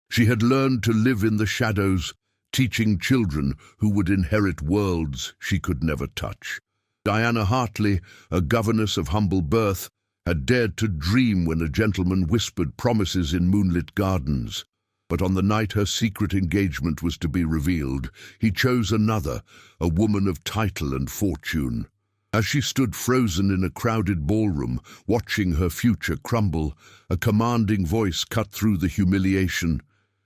She had learned to live in the shadows, teaching children who would inherit worlds she could never touch. Diana Hartley, a governess of humble birth, had dared to dream when a gentleman whispered promises in moonlit gardens. But on the night her secret engagement was to be revealed, he chose another, a woman of title and fortune. As she stood frozen in a crowded ballroom, watching her future crumble, a commanding voice cut through the humiliation.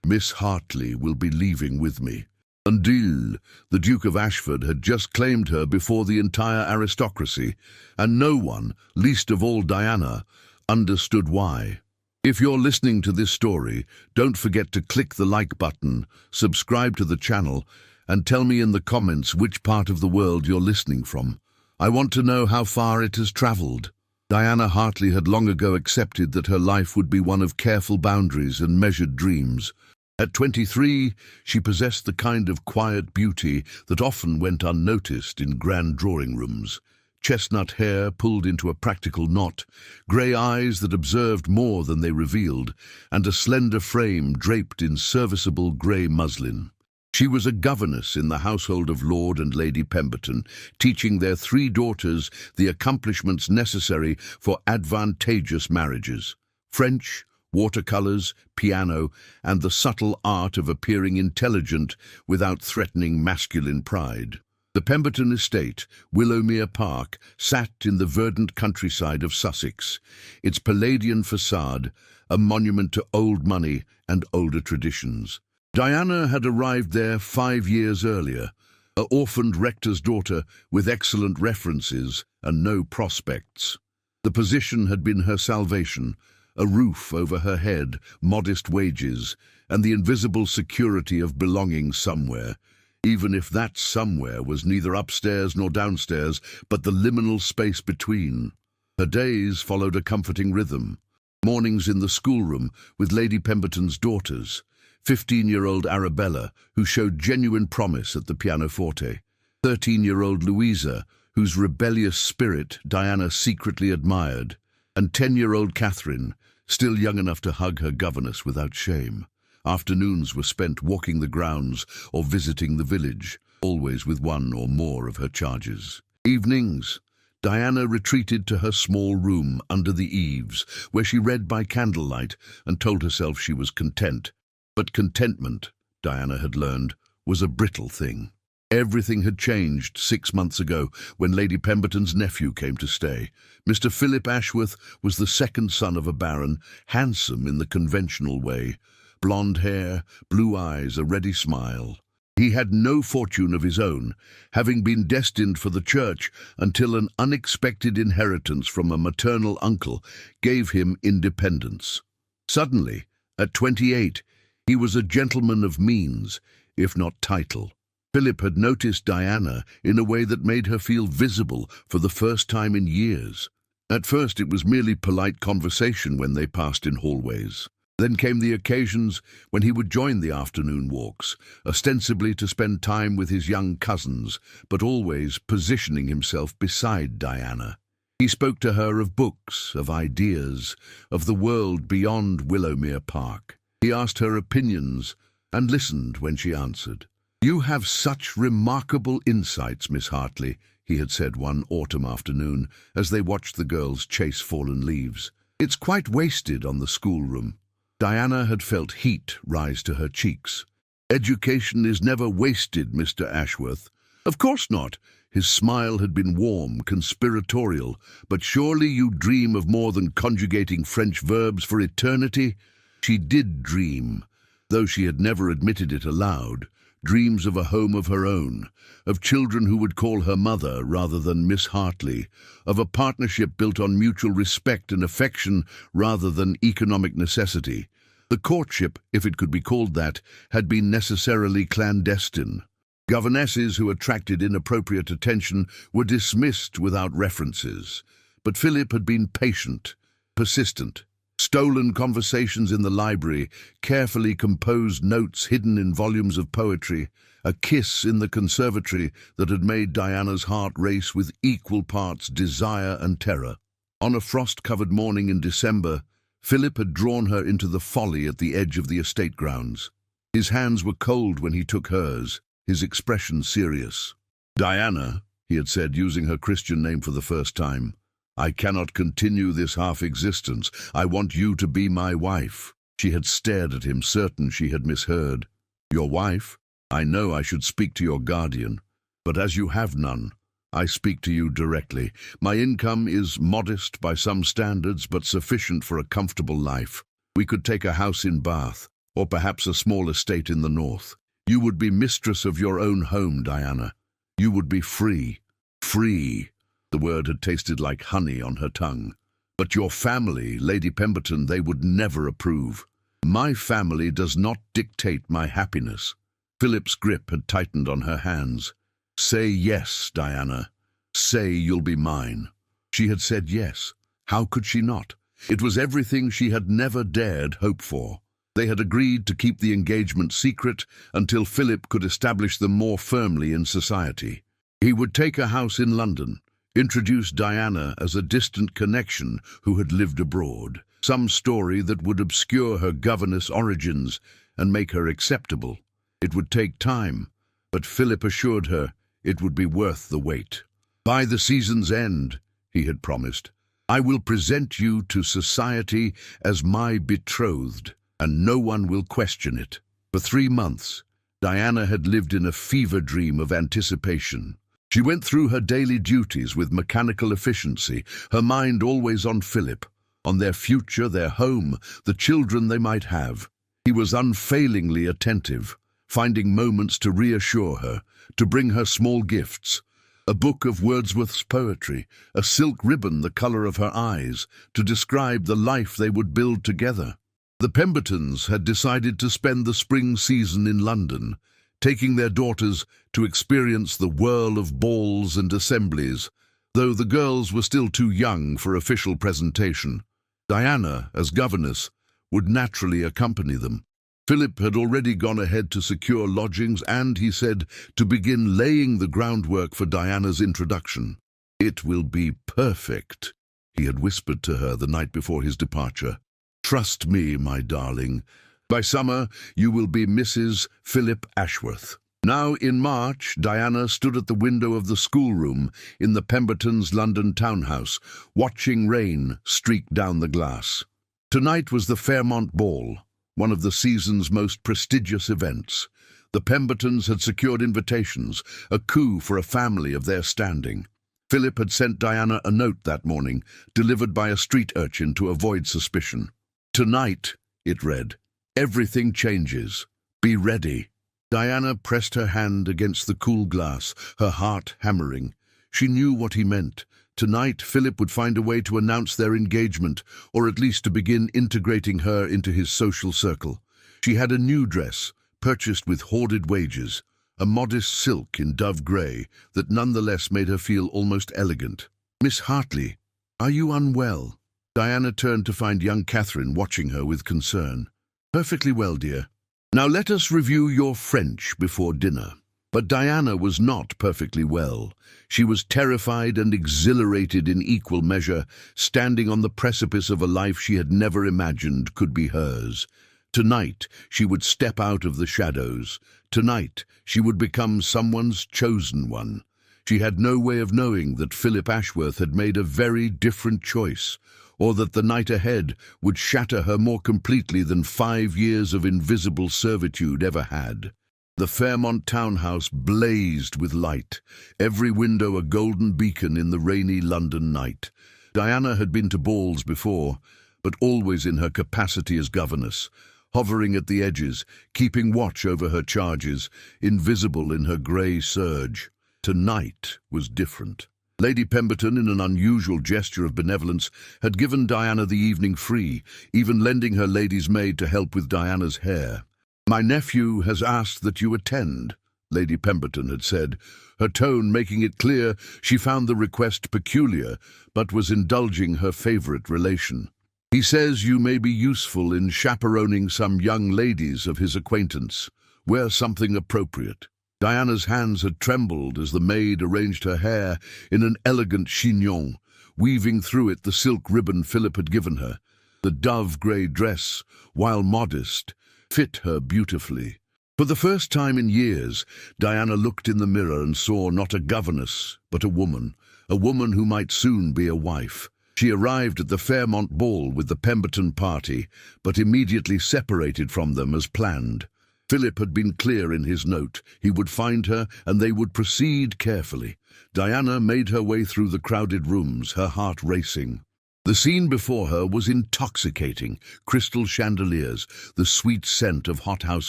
"Miss Hartley will be leaving with me." Undine, the Duke of Ashford, had just claimed her before the entire aristocracy, and no one, least of all Diana, understood why. If you're listening to this story, don't forget to click the like button, subscribe to the channel, and tell me in the comments which part of the world you're listening from. I want to know how far it has traveled. Diana Hartley had long ago accepted that her life would be one of careful boundaries and measured dreams. At 23, she possessed the kind of quiet beauty that often went unnoticed in grand drawing rooms. Chestnut hair pulled into a practical knot, grey eyes that observed more than they revealed, and a slender frame draped in serviceable grey muslin. She was a governess in the household of Lord and Lady Pemberton, teaching their 3 daughters the accomplishments necessary for advantageous marriages: French, watercolours, piano, and the subtle art of appearing intelligent without threatening masculine pride. The Pemberton estate, Willowmere Park, sat in the verdant countryside of Sussex, its Palladian facade a monument to old money and older traditions. Diana had arrived there 5 years earlier, an orphaned rector's daughter with excellent references and no prospects. The position had been her salvation, a roof over her head, modest wages, and the invisible security of belonging somewhere, even if that somewhere was neither upstairs nor downstairs, but the liminal space between. Her days followed a comforting rhythm. Mornings in the schoolroom with Lady Pemberton's daughters, 15-year-old Arabella, who showed genuine promise at the pianoforte, 13-year-old Louisa, whose rebellious spirit Diana secretly admired, and 10-year-old Catherine, still young enough to hug her governess without shame. Afternoons were spent walking the grounds or visiting the village, always with one or more of her charges. Evenings, Diana retreated to her small room under the eaves, where she read by candlelight and told herself she was content. But contentment, Diana had learned, was a brittle thing. Everything had changed 6 months ago when Lady Pemberton's nephew came to stay. Mr. Philip Ashworth was the second son of a baron, handsome in the conventional way. Blonde hair, blue eyes, a ready smile. He had no fortune of his own, having been destined for the church until an unexpected inheritance from a maternal uncle gave him independence. Suddenly, at 28, he was a gentleman of means, if not title. Philip had noticed Diana in a way that made her feel visible for the first time in years. At first it was merely polite conversation when they passed in hallways. Then came the occasions when he would join the afternoon walks, ostensibly to spend time with his young cousins, but always positioning himself beside Diana. He spoke to her of books, of ideas, of the world beyond Willowmere Park. He asked her opinions and listened when she answered. "You have such remarkable insights, Miss Hartley," he had said one autumn afternoon as they watched the girls chase fallen leaves. "It's quite wasted on the schoolroom." Diana had felt heat rise to her cheeks. "Education is never wasted, Mr. Ashworth." "Of course not." His smile had been warm, conspiratorial. "But surely you dream of more than conjugating French verbs for eternity?" She did dream, though she had never admitted it aloud. Dreams of a home of her own, of children who would call her mother rather than Miss Hartley, of a partnership built on mutual respect and affection rather than economic necessity. The courtship, if it could be called that, had been necessarily clandestine. Governesses who attracted inappropriate attention were dismissed without references. But Philip had been patient, persistent. Stolen conversations in the library, carefully composed notes hidden in volumes of poetry, a kiss in the conservatory that had made Diana's heart race with equal parts desire and terror. On a frost-covered morning in December, Philip had drawn her into the folly at the edge of the estate grounds. His hands were cold when he took hers, his expression serious. "Diana," he had said, using her Christian name for the first time, "I cannot continue this half-existence. I want you to be my wife." She had stared at him, certain she had misheard. "Your wife? I know I should speak to your guardian, but as you have none, I speak to you directly. My income is modest by some standards, but sufficient for a comfortable life. We could take a house in Bath, or perhaps a small estate in the north. You would be mistress of your own home, Diana. You would be free. Free." The word had tasted like honey on her tongue. "But your family, Lady Pemberton, they would never approve. My family does not dictate my happiness." Philip's grip had tightened on her hands. "Say yes, Diana. Say you'll be mine." She had said yes. How could she not? It was everything she had never dared hope for. They had agreed to keep the engagement secret until Philip could establish them more firmly in society. He would take a house in London, introduce Diana as a distant connection who had lived abroad, some story that would obscure her governess origins and make her acceptable. It would take time, but Philip assured her it would be worth the wait. "By the season's end," he had promised, "I will present you to society as my betrothed, and no one will question it." For 3 months, Diana had lived in a fever dream of anticipation. She went through her daily duties with mechanical efficiency, her mind always on Philip, on their future, their home, the children they might have. He was unfailingly attentive, finding moments to reassure her, to bring her small gifts. A book of Wordsworth's poetry, a silk ribbon the color of her eyes, to describe the life they would build together. The Pembertons had decided to spend the spring season in London, taking their daughters to experience the whirl of balls and assemblies, though the girls were still too young for official presentation. Diana, as governess, would naturally accompany them. Philip had already gone ahead to secure lodgings and, he said, to begin laying the groundwork for Diana's introduction. "It will be perfect," he had whispered to her the night before his departure. "Trust me, my darling. By summer, you will be Mrs. Philip Ashworth." Now, in March, Diana stood at the window of the schoolroom in the Pembertons' London townhouse, watching rain streak down the glass. Tonight was the Fairmont Ball, one of the season's most prestigious events. The Pembertons had secured invitations, a coup for a family of their standing. Philip had sent Diana a note that morning, delivered by a street urchin to avoid suspicion. "Tonight," it read, "everything changes. Be ready." Diana pressed her hand against the cool glass, her heart hammering. She knew what he meant. Tonight, Philip would find a way to announce their engagement, or at least to begin integrating her into his social circle. She had a new dress, purchased with hoarded wages, a modest silk in dove grey that nonetheless made her feel almost elegant. "Miss Hartley, are you unwell?" Diana turned to find young Catherine watching her with concern. "Perfectly well, dear. Now let us review your French before dinner." But Diana was not perfectly well. She was terrified and exhilarated in equal measure, standing on the precipice of a life she had never imagined could be hers. Tonight, she would step out of the shadows. Tonight, she would become someone's chosen one. She had no way of knowing that Philip Ashworth had made a very different choice, or that the night ahead would shatter her more completely than 5 years of invisible servitude ever had. The Fairmont townhouse blazed with light, every window a golden beacon in the rainy London night. Diana had been to balls before, but always in her capacity as governess, hovering at the edges, keeping watch over her charges, invisible in her grey serge. Tonight was different. Lady Pemberton, in an unusual gesture of benevolence, had given Diana the evening free, even lending her lady's maid to help with Diana's hair. "My nephew has asked that you attend," Lady Pemberton had said, her tone making it clear she found the request peculiar, but was indulging her favourite relation. "He says you may be useful in chaperoning some young ladies of his acquaintance. Wear something appropriate." Diana's hands had trembled as the maid arranged her hair in an elegant chignon, weaving through it the silk ribbon Philip had given her. The dove-grey dress, while modest, fit her beautifully. For the first time in years, Diana looked in the mirror and saw not a governess, but a woman who might soon be a wife. She arrived at the Fairmont ball with the Pemberton party, but immediately separated from them as planned. Philip had been clear in his note. He would find her, and they would proceed carefully. Diana made her way through the crowded rooms, her heart racing. The scene before her was intoxicating. Crystal chandeliers, the sweet scent of hothouse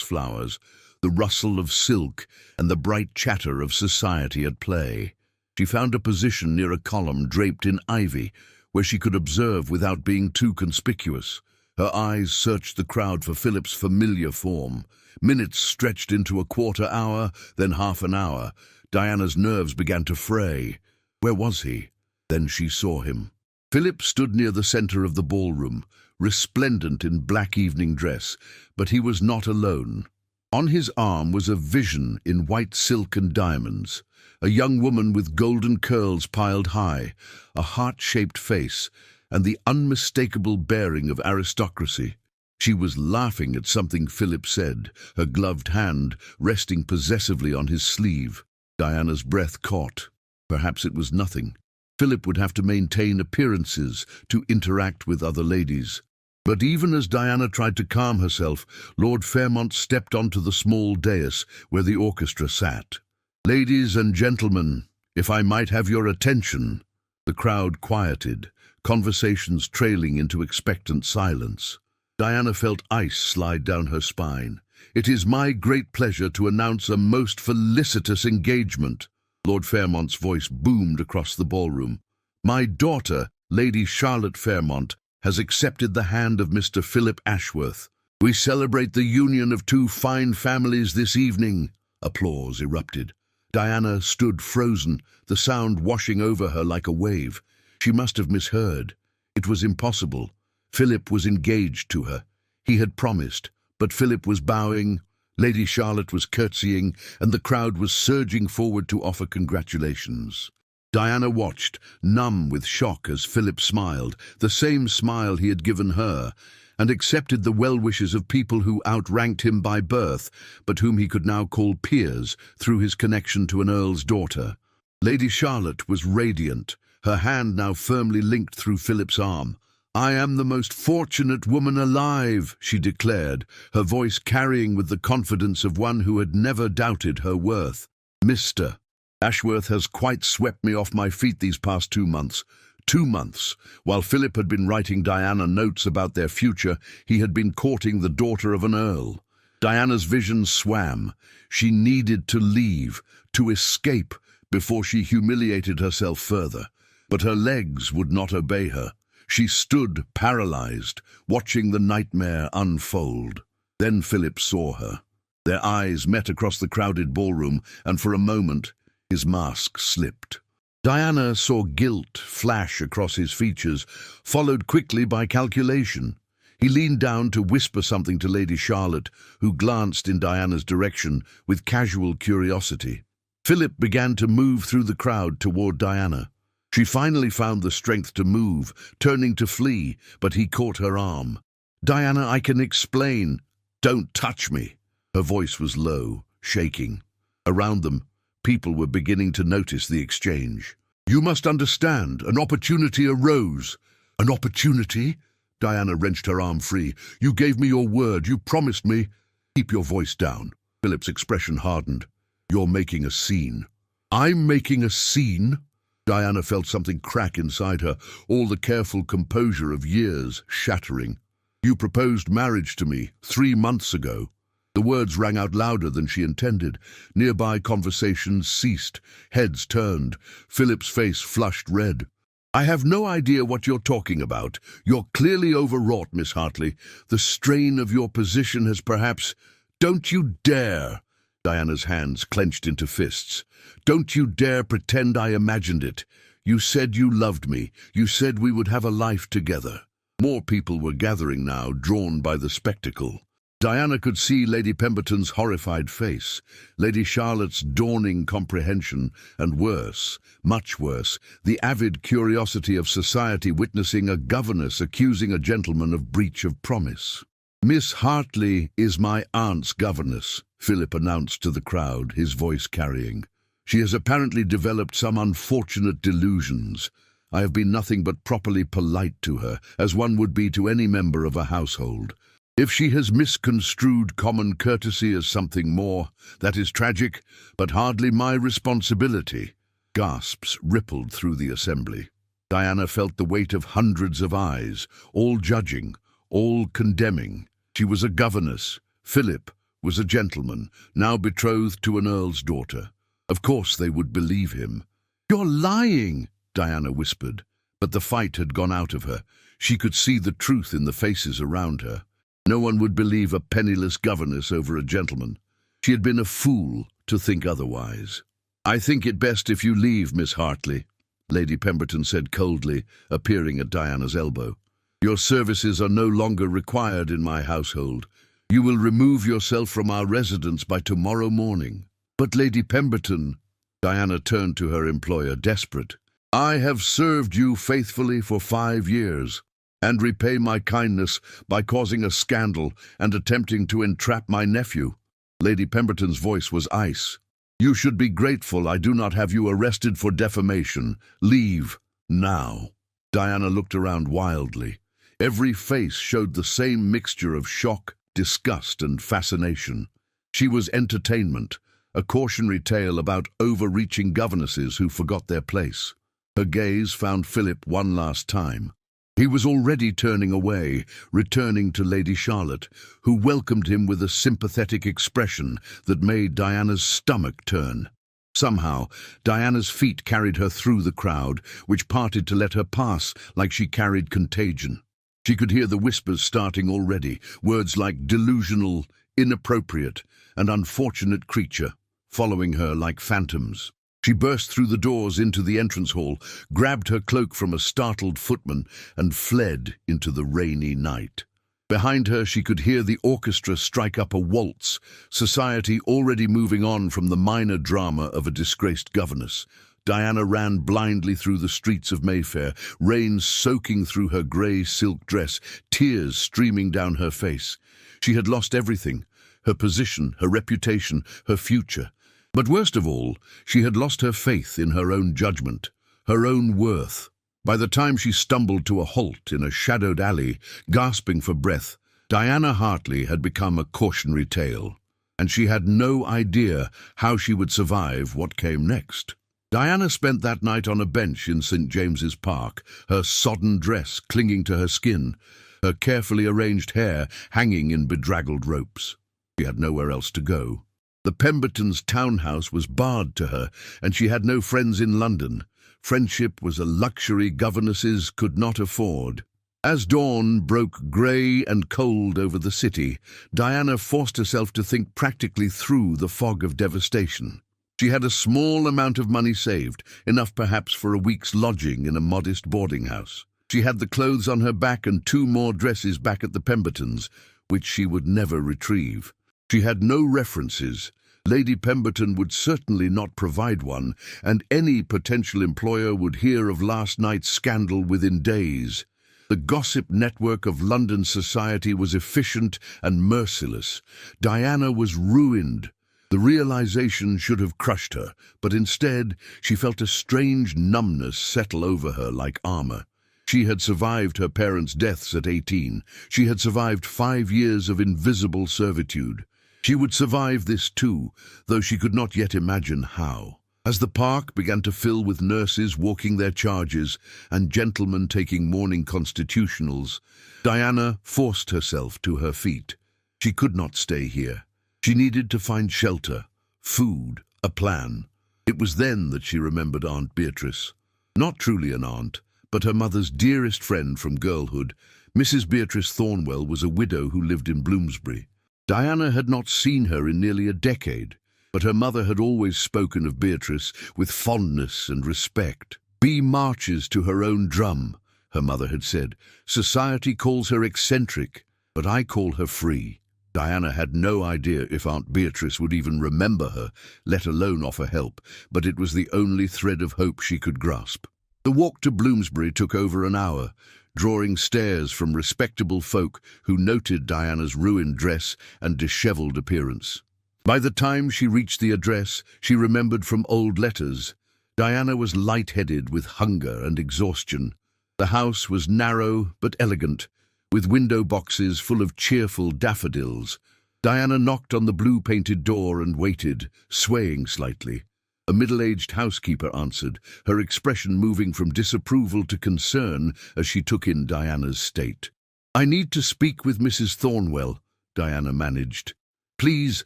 flowers, the rustle of silk, and the bright chatter of society at play. She found a position near a column draped in ivy, where she could observe without being too conspicuous. Her eyes searched the crowd for Philip's familiar form. Minutes stretched into a quarter hour, then half an hour. Diana's nerves began to fray. Where was he? Then she saw him. Philip stood near the center of the ballroom, resplendent in black evening dress, but he was not alone. On his arm was a vision in white silk and diamonds, a young woman with golden curls piled high, a heart-shaped face, and the unmistakable bearing of aristocracy. She was laughing at something Philip said, her gloved hand resting possessively on his sleeve. Diana's breath caught. Perhaps it was nothing. Philip would have to maintain appearances to interact with other ladies. But even as Diana tried to calm herself, Lord Fairmont stepped onto the small dais where the orchestra sat. "Ladies and gentlemen, if I might have your attention." The crowd quieted, conversations trailing into expectant silence. Diana felt ice slide down her spine. "It is my great pleasure to announce a most felicitous engagement." Lord Fairmont's voice boomed across the ballroom. "My daughter, Lady Charlotte Fairmont, has accepted the hand of Mr. Philip Ashworth. We celebrate the union of two fine families this evening." Applause erupted. Diana stood frozen, the sound washing over her like a wave. She must have misheard. It was impossible. Philip was engaged to her. He had promised, but Philip was bowing. Lady Charlotte was curtsying, and the crowd was surging forward to offer congratulations. Diana watched, numb with shock, as Philip smiled, the same smile he had given her, and accepted the well wishes of people who outranked him by birth, but whom he could now call peers through his connection to an earl's daughter. Lady Charlotte was radiant, her hand now firmly linked through Philip's arm. "I am the most fortunate woman alive," she declared, her voice carrying with the confidence of one who had never doubted her worth. "Mr. Ashworth has quite swept me off my feet these past 2 months. 2 months. While Philip had been writing Diana notes about their future, he had been courting the daughter of an earl. Diana's vision swam. She needed to leave, to escape, before she humiliated herself further. But her legs would not obey her. She stood paralyzed, watching the nightmare unfold. Then Philip saw her. Their eyes met across the crowded ballroom, and for a moment his mask slipped. Diana saw guilt flash across his features, followed quickly by calculation. He leaned down to whisper something to Lady Charlotte, who glanced in Diana's direction with casual curiosity. Philip began to move through the crowd toward Diana. She finally found the strength to move, turning to flee, but he caught her arm. "Diana, I can explain." "Don't touch me." Her voice was low, shaking. Around them, people were beginning to notice the exchange. "You must understand, an opportunity arose." "An opportunity?" Diana wrenched her arm free. "You gave me your word, you promised me." "Keep your voice down." Philip's expression hardened. "You're making a scene." "I'm making a scene?" Diana felt something crack inside her, all the careful composure of years shattering. "You proposed marriage to me 3 months ago." The words rang out louder than she intended. Nearby conversations ceased. Heads turned. Philip's face flushed red. "I have no idea what you're talking about. You're clearly overwrought, Miss Hartley. The strain of your position has perhaps—" "Don't you dare!" Diana's hands clenched into fists. "Don't you dare pretend I imagined it. You said you loved me. You said we would have a life together." More people were gathering now, drawn by the spectacle. Diana could see Lady Pemberton's horrified face, Lady Charlotte's dawning comprehension, and worse, much worse, the avid curiosity of society witnessing a governess accusing a gentleman of breach of promise. "Miss Hartley is my aunt's governess," Philip announced to the crowd, his voice carrying. "She has apparently developed some unfortunate delusions. I have been nothing but properly polite to her, as one would be to any member of a household. If she has misconstrued common courtesy as something more, that is tragic, but hardly my responsibility." Gasps rippled through the assembly. Diana felt the weight of hundreds of eyes, all judging, all condemning. She was a governess. Philip was a gentleman, now betrothed to an earl's daughter. Of course they would believe him. "You're lying," Diana whispered, but the fight had gone out of her. She could see the truth in the faces around her. No one would believe a penniless governess over a gentleman. She had been a fool to think otherwise. "I think it best if you leave, Miss Hartley," Lady Pemberton said coldly, appearing at Diana's elbow. "Your services are no longer required in my household. You will remove yourself from our residence by tomorrow morning." "But Lady Pemberton," Diana turned to her employer, desperate. "I have served you faithfully for 5 years. And repay my kindness by causing a scandal and attempting to entrap my nephew." Lady Pemberton's voice was ice. "You should be grateful I do not have you arrested for defamation. Leave, now." Diana looked around wildly. Every face showed the same mixture of shock, disgust, and fascination. She was entertainment, a cautionary tale about overreaching governesses who forgot their place. Her gaze found Philip one last time. He was already turning away, returning to Lady Charlotte, who welcomed him with a sympathetic expression that made Diana's stomach turn. Somehow, Diana's feet carried her through the crowd, which parted to let her pass like she carried contagion. She could hear the whispers starting already, words like delusional, inappropriate, and unfortunate creature, following her like phantoms. She burst through the doors into the entrance hall, grabbed her cloak from a startled footman, and fled into the rainy night. Behind her she could hear the orchestra strike up a waltz, society already moving on from the minor drama of a disgraced governess. Diana ran blindly through the streets of Mayfair, rain soaking through her grey silk dress, tears streaming down her face. She had lost everything, her position, her reputation, her future. But worst of all, she had lost her faith in her own judgment, her own worth. By the time she stumbled to a halt in a shadowed alley, gasping for breath, Diana Hartley had become a cautionary tale, and she had no idea how she would survive what came next. Diana spent that night on a bench in St. James's Park, her sodden dress clinging to her skin, her carefully arranged hair hanging in bedraggled ropes. She had nowhere else to go. The Pembertons' townhouse was barred to her, and she had no friends in London. Friendship was a luxury governesses could not afford. As dawn broke grey and cold over the city, Diana forced herself to think practically through the fog of devastation. She had a small amount of money saved, enough perhaps for a week's lodging in a modest boarding house. She had the clothes on her back and 2 more dresses back at the Pembertons, which she would never retrieve. She had no references. Lady Pemberton would certainly not provide one, and any potential employer would hear of last night's scandal within days. The gossip network of London society was efficient and merciless. Diana was ruined. The realization should have crushed her, but instead she felt a strange numbness settle over her like armor. She had survived her parents' deaths at 18. She had survived 5 years of invisible servitude. She would survive this too, though she could not yet imagine how. As the park began to fill with nurses walking their charges and gentlemen taking morning constitutionals, Diana forced herself to her feet. She could not stay here. She needed to find shelter, food, a plan. It was then that she remembered Aunt Beatrice. Not truly an aunt, but her mother's dearest friend from girlhood. Mrs. Beatrice Thornwell was a widow who lived in Bloomsbury. Diana had not seen her in nearly a decade, but her mother had always spoken of Beatrice with fondness and respect. "Bee marches to her own drum," her mother had said. "Society calls her eccentric, but I call her free." Diana had no idea if Aunt Beatrice would even remember her, let alone offer help, but it was the only thread of hope she could grasp. The walk to Bloomsbury took over an hour, drawing stares from respectable folk who noted Diana's ruined dress and dishevelled appearance. By the time she reached the address, she remembered from old letters. Diana was light-headed with hunger and exhaustion. The house was narrow but elegant, with window boxes full of cheerful daffodils. Diana knocked on the blue-painted door and waited, swaying slightly. A middle-aged housekeeper answered, her expression moving from disapproval to concern as she took in Diana's state. "I need to speak with Mrs. Thornwell," Diana managed. "Please,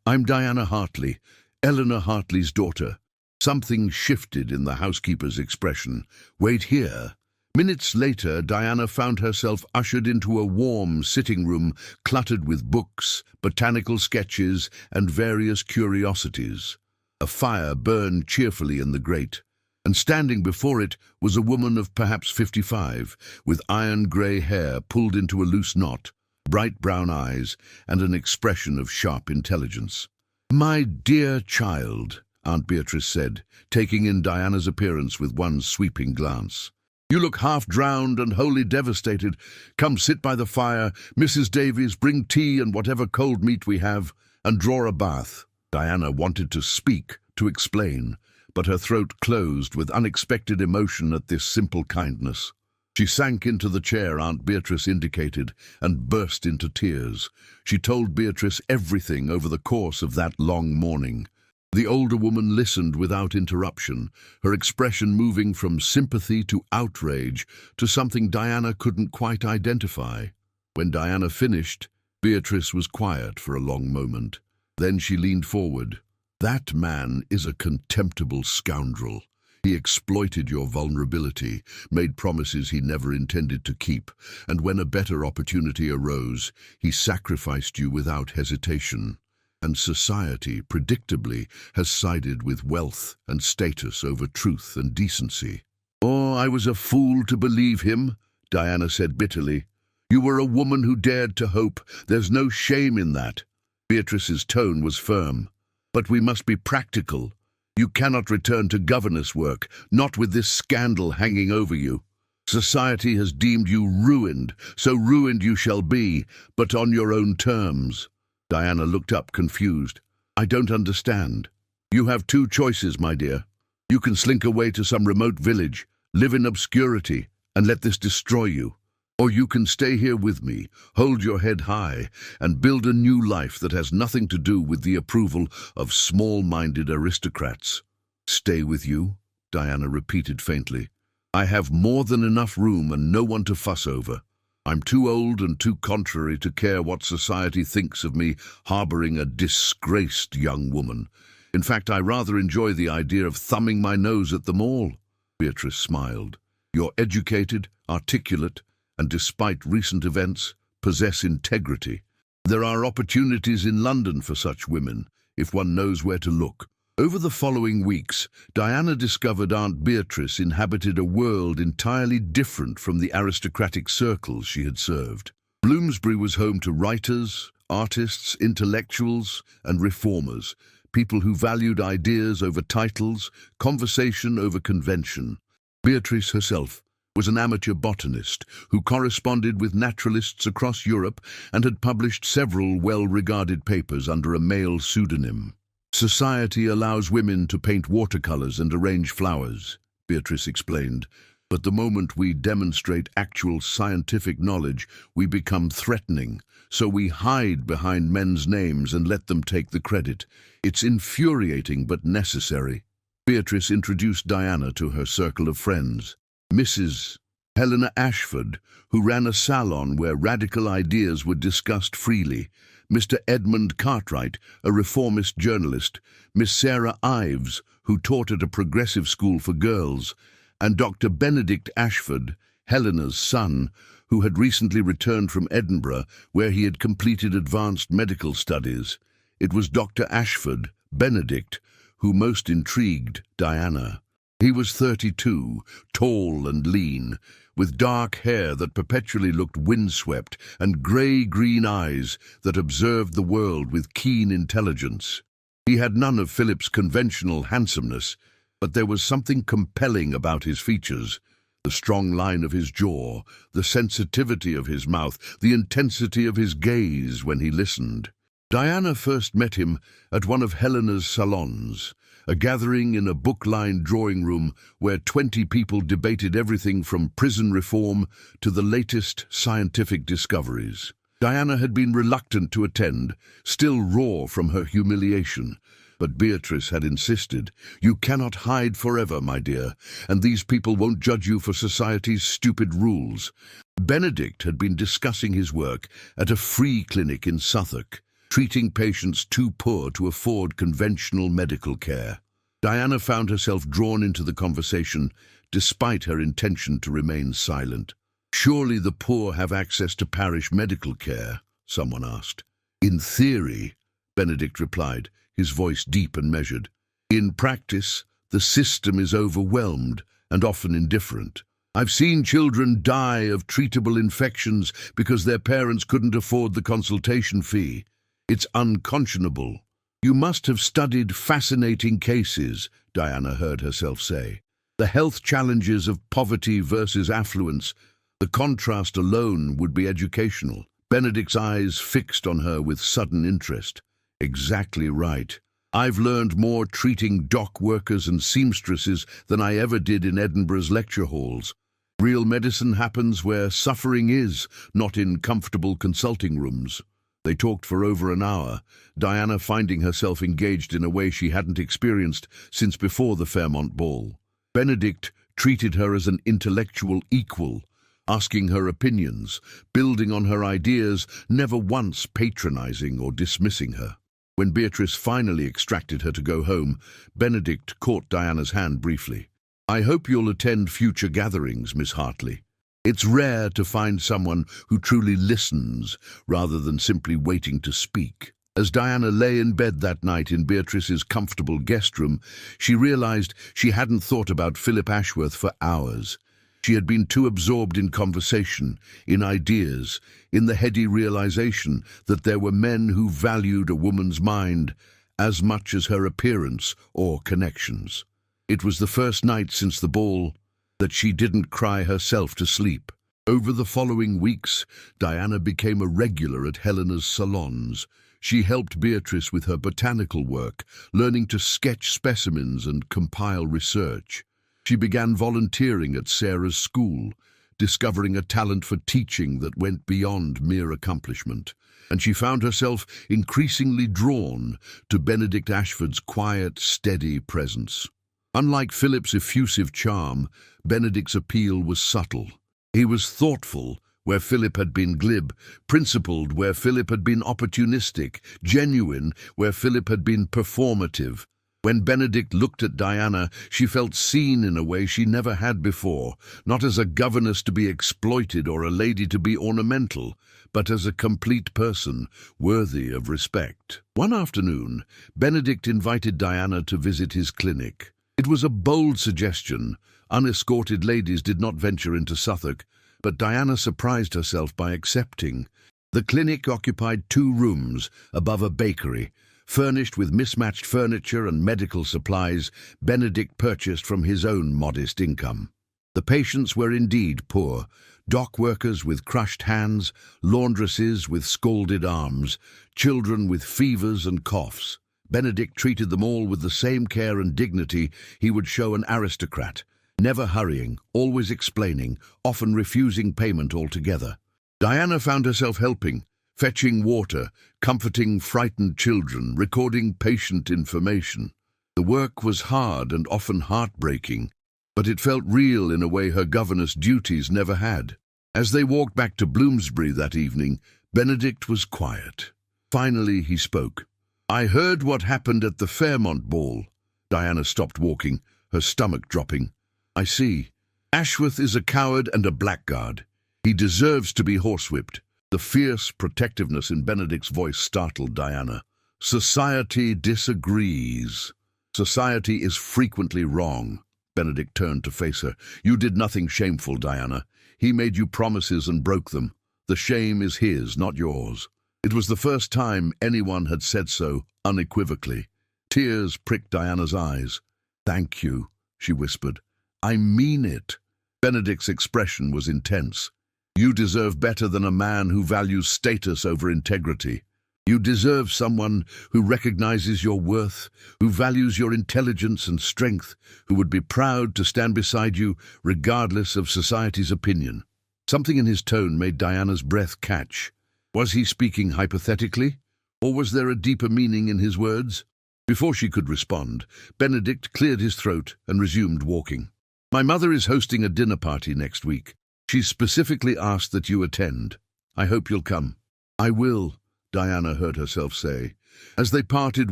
I'm Diana Hartley, Eleanor Hartley's daughter." Something shifted in the housekeeper's expression. "Wait here." Minutes later, Diana found herself ushered into a warm sitting room cluttered with books, botanical sketches, and various curiosities. A fire burned cheerfully in the grate, and standing before it was a woman of perhaps 55, with iron-grey hair pulled into a loose knot, bright brown eyes, and an expression of sharp intelligence. "My dear child," Aunt Beatrice said, taking in Diana's appearance with one sweeping glance. "You look half-drowned and wholly devastated. Come sit by the fire. Mrs. Davies, bring tea and whatever cold meat we have, and draw a bath." Diana wanted to speak, to explain, but her throat closed with unexpected emotion at this simple kindness. She sank into the chair Aunt Beatrice indicated and burst into tears. She told Beatrice everything over the course of that long morning. The older woman listened without interruption, her expression moving from sympathy to outrage to something Diana couldn't quite identify. When Diana finished, Beatrice was quiet for a long moment. Then she leaned forward. "That man is a contemptible scoundrel. He exploited your vulnerability, made promises he never intended to keep, and when a better opportunity arose, he sacrificed you without hesitation. And society, predictably, has sided with wealth and status over truth and decency." "Oh, I was a fool to believe him," Diana said bitterly. "You were a woman who dared to hope. There's no shame in that." Beatrice's tone was firm. "But we must be practical. You cannot return to governess work, not with this scandal hanging over you. Society has deemed you ruined, so ruined you shall be, but on your own terms." Diana looked up confused. "I don't understand." "You have two choices, my dear. You can slink away to some remote village, live in obscurity, and let this destroy you. Or you can stay here with me, hold your head high, and build a new life that has nothing to do with the approval of small-minded aristocrats." "Stay with you?" Diana repeated faintly. "I have more than enough room and no one to fuss over. I'm too old and too contrary to care what society thinks of me harboring a disgraced young woman. In fact, I rather enjoy the idea of thumbing my nose at them all." Beatrice smiled. "You're educated, articulate, and despite recent events, possess integrity. There are opportunities in London for such women, if one knows where to look." Over the following weeks, Diana discovered Aunt Beatrice inhabited a world entirely different from the aristocratic circles she had served. Bloomsbury was home to writers, artists, intellectuals, and reformers, people who valued ideas over titles, conversation over convention. Beatrice herself was an amateur botanist who corresponded with naturalists across Europe and had published several well-regarded papers under a male pseudonym. "Society allows women to paint watercolors and arrange flowers," Beatrice explained, "but the moment we demonstrate actual scientific knowledge, we become threatening, so we hide behind men's names and let them take the credit. It's infuriating but necessary." Beatrice introduced Diana to her circle of friends. Mrs. Helena Ashford, who ran a salon where radical ideas were discussed freely, Mr. Edmund Cartwright, a reformist journalist, Miss Sarah Ives, who taught at a progressive school for girls, and Dr. Benedict Ashford, Helena's son, who had recently returned from Edinburgh, where he had completed advanced medical studies. It was Dr. Ashford, Benedict, who most intrigued Diana. He was 32, tall and lean, with dark hair that perpetually looked windswept and grey-green eyes that observed the world with keen intelligence. He had none of Philip's conventional handsomeness, but there was something compelling about his features. The strong line of his jaw, the sensitivity of his mouth, the intensity of his gaze when he listened. Diana first met him at one of Helena's salons, a gathering in a book-lined drawing room where 20 people debated everything from prison reform to the latest scientific discoveries. Diana had been reluctant to attend, still raw from her humiliation. But Beatrice had insisted, "You cannot hide forever, my dear, and these people won't judge you for society's stupid rules." Benedict had been discussing his work at a free clinic in Suffolk, treating patients too poor to afford conventional medical care. Diana found herself drawn into the conversation, despite her intention to remain silent. "Surely the poor have access to parish medical care?" someone asked. "In theory," Benedict replied, his voice deep and measured. "In practice, the system is overwhelmed and often indifferent. I've seen children die of treatable infections because their parents couldn't afford the consultation fee. It's unconscionable." "You must have studied fascinating cases," Diana heard herself say. "The health challenges of poverty versus affluence. The contrast alone would be educational." Benedict's eyes fixed on her with sudden interest. "Exactly right. I've learned more treating dock workers and seamstresses than I ever did in Edinburgh's lecture halls. Real medicine happens where suffering is, not in comfortable consulting rooms." They talked for over an hour, Diana finding herself engaged in a way she hadn't experienced since before the Fairmont ball. Benedict treated her as an intellectual equal, asking her opinions, building on her ideas, never once patronizing or dismissing her. When Beatrice finally extracted her to go home, Benedict caught Diana's hand briefly. "I hope you'll attend future gatherings, Miss Hartley. It's rare to find someone who truly listens rather than simply waiting to speak." As Diana lay in bed that night in Beatrice's comfortable guest room, she realized she hadn't thought about Philip Ashworth for hours. She had been too absorbed in conversation, in ideas, in the heady realization that there were men who valued a woman's mind as much as her appearance or connections. It was the first night since the ball that she didn't cry herself to sleep. Over the following weeks, Diana became a regular at Helena's salons. She helped Beatrice with her botanical work, learning to sketch specimens and compile research. She began volunteering at Sarah's school, discovering a talent for teaching that went beyond mere accomplishment. And she found herself increasingly drawn to Benedict Ashford's quiet, steady presence. Unlike Philip's effusive charm, Benedict's appeal was subtle. He was thoughtful where Philip had been glib, principled where Philip had been opportunistic, genuine where Philip had been performative. When Benedict looked at Diana, she felt seen in a way she never had before, not as a governess to be exploited or a lady to be ornamental, but as a complete person, worthy of respect. One afternoon, Benedict invited Diana to visit his clinic. It was a bold suggestion. Unescorted ladies did not venture into Suffolk, but Diana surprised herself by accepting. The clinic occupied 2 rooms above a bakery, furnished with mismatched furniture and medical supplies Benedict purchased from his own modest income. The patients were indeed poor, dock workers with crushed hands, laundresses with scalded arms, children with fevers and coughs. Benedict treated them all with the same care and dignity he would show an aristocrat, never hurrying, always explaining, often refusing payment altogether. Diana found herself helping, fetching water, comforting frightened children, recording patient information. The work was hard and often heartbreaking, but it felt real in a way her governess duties never had. As they walked back to Bloomsbury that evening, Benedict was quiet. Finally he spoke. "I heard what happened at the Fairmont ball." Diana stopped walking, her stomach dropping. "I see. Ashworth is a coward and a blackguard. He deserves to be horsewhipped." The fierce protectiveness in Benedict's voice startled Diana. "Society disagrees. Society is frequently wrong. Benedict turned to face her. "You did nothing shameful, Diana. He made you promises and broke them. The shame is his, not yours." It was the first time anyone had said so unequivocally. Tears pricked Diana's eyes. "Thank you," she whispered. "I mean it." Benedict's expression was intense. "You deserve better than a man who values status over integrity. You deserve someone who recognizes your worth, who values your intelligence and strength, who would be proud to stand beside you regardless of society's opinion." Something in his tone made Diana's breath catch. Was he speaking hypothetically, or was there a deeper meaning in his words? Before she could respond, Benedict cleared his throat and resumed walking. "My mother is hosting a dinner party next week. She specifically asked that you attend. I hope you'll come." "I will," Diana heard herself say. As they parted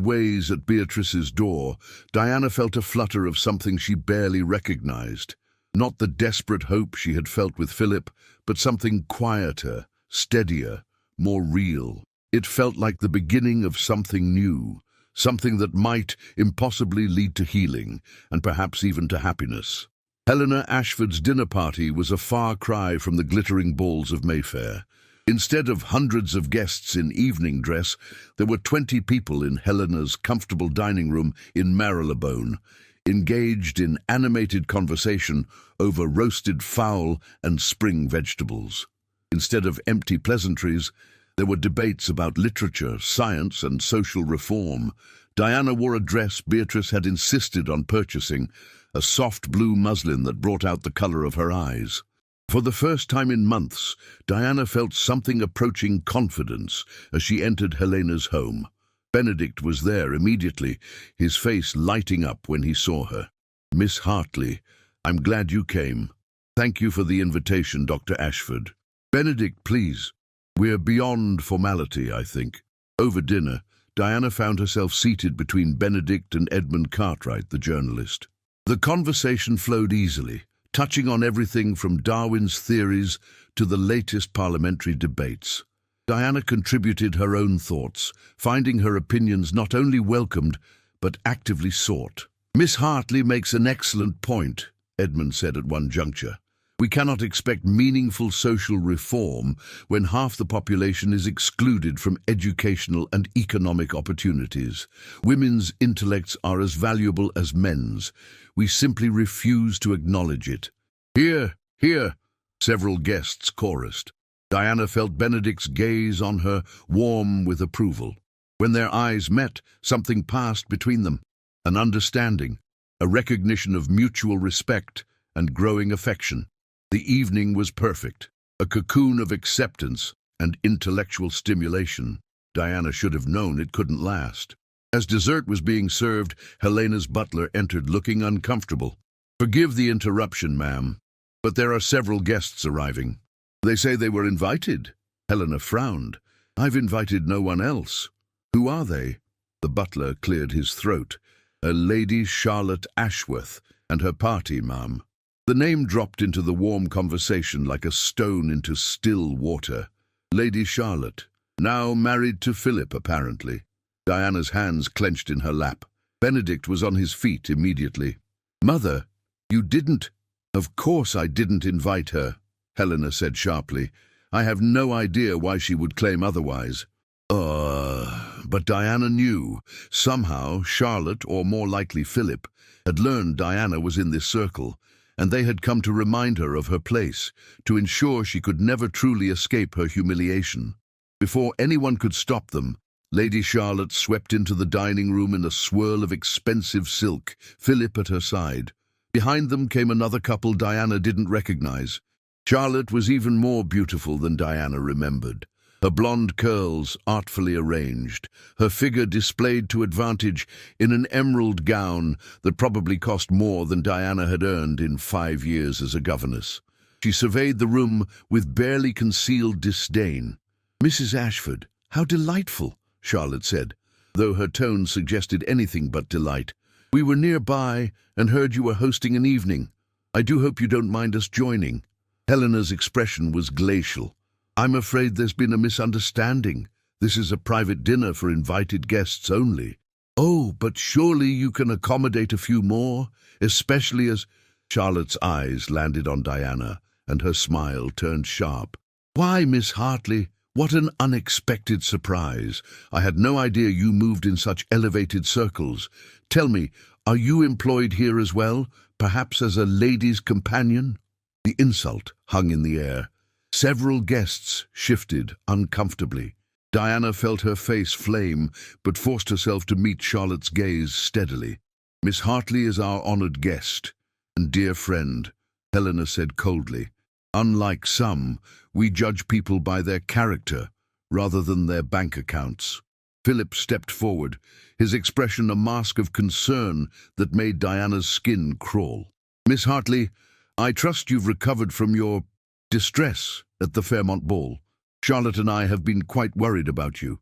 ways at Beatrice's door, Diana felt a flutter of something she barely recognized. Not the desperate hope she had felt with Philip, but something quieter, steadier, more real. It felt like the beginning of something new, something that might impossibly lead to healing, and perhaps even to happiness. Helena Ashford's dinner party was a far cry from the glittering balls of Mayfair. Instead of hundreds of guests in evening dress, there were 20 people in Helena's comfortable dining room in Marylebone, engaged in animated conversation over roasted fowl and spring vegetables. Instead of empty pleasantries, there were debates about literature, science, and social reform. Diana wore a dress Beatrice had insisted on purchasing, a soft blue muslin that brought out the color of her eyes. For the first time in months, Diana felt something approaching confidence as she entered Helena's home. Benedict was there immediately, his face lighting up when he saw her. "Miss Hartley, I'm glad you came. Thank you for the invitation, Dr. Ashford." "Benedict, please. We're beyond formality, I think." Over dinner, Diana found herself seated between Benedict and Edmund Cartwright, the journalist. The conversation flowed easily, touching on everything from Darwin's theories to the latest parliamentary debates. Diana contributed her own thoughts, finding her opinions not only welcomed, but actively sought. "Miss Hartley makes an excellent point," Edmund said at one juncture. "We cannot expect meaningful social reform when half the population is excluded from educational and economic opportunities. Women's intellects are as valuable as men's. We simply refuse to acknowledge it." "Hear, hear," several guests chorused. Diana felt Benedict's gaze on her, warm with approval. When their eyes met, something passed between them. An understanding, a recognition of mutual respect and growing affection. The evening was perfect, a cocoon of acceptance and intellectual stimulation. Diana should have known it couldn't last. As dessert was being served, Helena's butler entered looking uncomfortable. "Forgive the interruption, ma'am, but there are several guests arriving." "They say they were invited." Helena frowned. "I've invited no one else." "Who are they?" The butler cleared his throat. "A Lady Charlotte Ashworth and her party, ma'am." The name dropped into the warm conversation like a stone into still water. Lady Charlotte, now married to Philip, apparently. Diana's hands clenched in her lap. Benedict was on his feet immediately. "Mother, you didn't—" "Of course I didn't invite her," Helena said sharply. "I have no idea why she would claim otherwise." But Diana knew. Somehow Charlotte, or more likely Philip, had learned Diana was in this circle, and they had come to remind her of her place, to ensure she could never truly escape her humiliation. Before anyone could stop them, Lady Charlotte swept into the dining room in a swirl of expensive silk, Philip at her side. Behind them came another couple Diana didn't recognize. Charlotte was even more beautiful than Diana remembered. Her blonde curls artfully arranged, her figure displayed to advantage in an emerald gown that probably cost more than Diana had earned in 5 years as a governess. She surveyed the room with barely concealed disdain. "Mrs. Ashford, how delightful," Charlotte said, though her tone suggested anything but delight. "We were nearby and heard you were hosting an evening. I do hope you don't mind us joining." Helena's expression was glacial. "I'm afraid there's been a misunderstanding. This is a private dinner for invited guests only." "Oh, but surely you can accommodate a few more, especially as—" Charlotte's eyes landed on Diana, and her smile turned sharp. "Why, Miss Hartley, what an unexpected surprise. I had no idea you moved in such elevated circles. Tell me, are you employed here as well, perhaps as a lady's companion?" The insult hung in the air. Several guests shifted uncomfortably. Diana felt her face flame, but forced herself to meet Charlotte's gaze steadily. "Miss Hartley is our honored guest and dear friend," Helena said coldly. "Unlike some, we judge people by their character rather than their bank accounts." Philip stepped forward, his expression a mask of concern that made Diana's skin crawl. "Miss Hartley, I trust you've recovered from your distress at the Fairmont ball. Charlotte and I have been quite worried about you."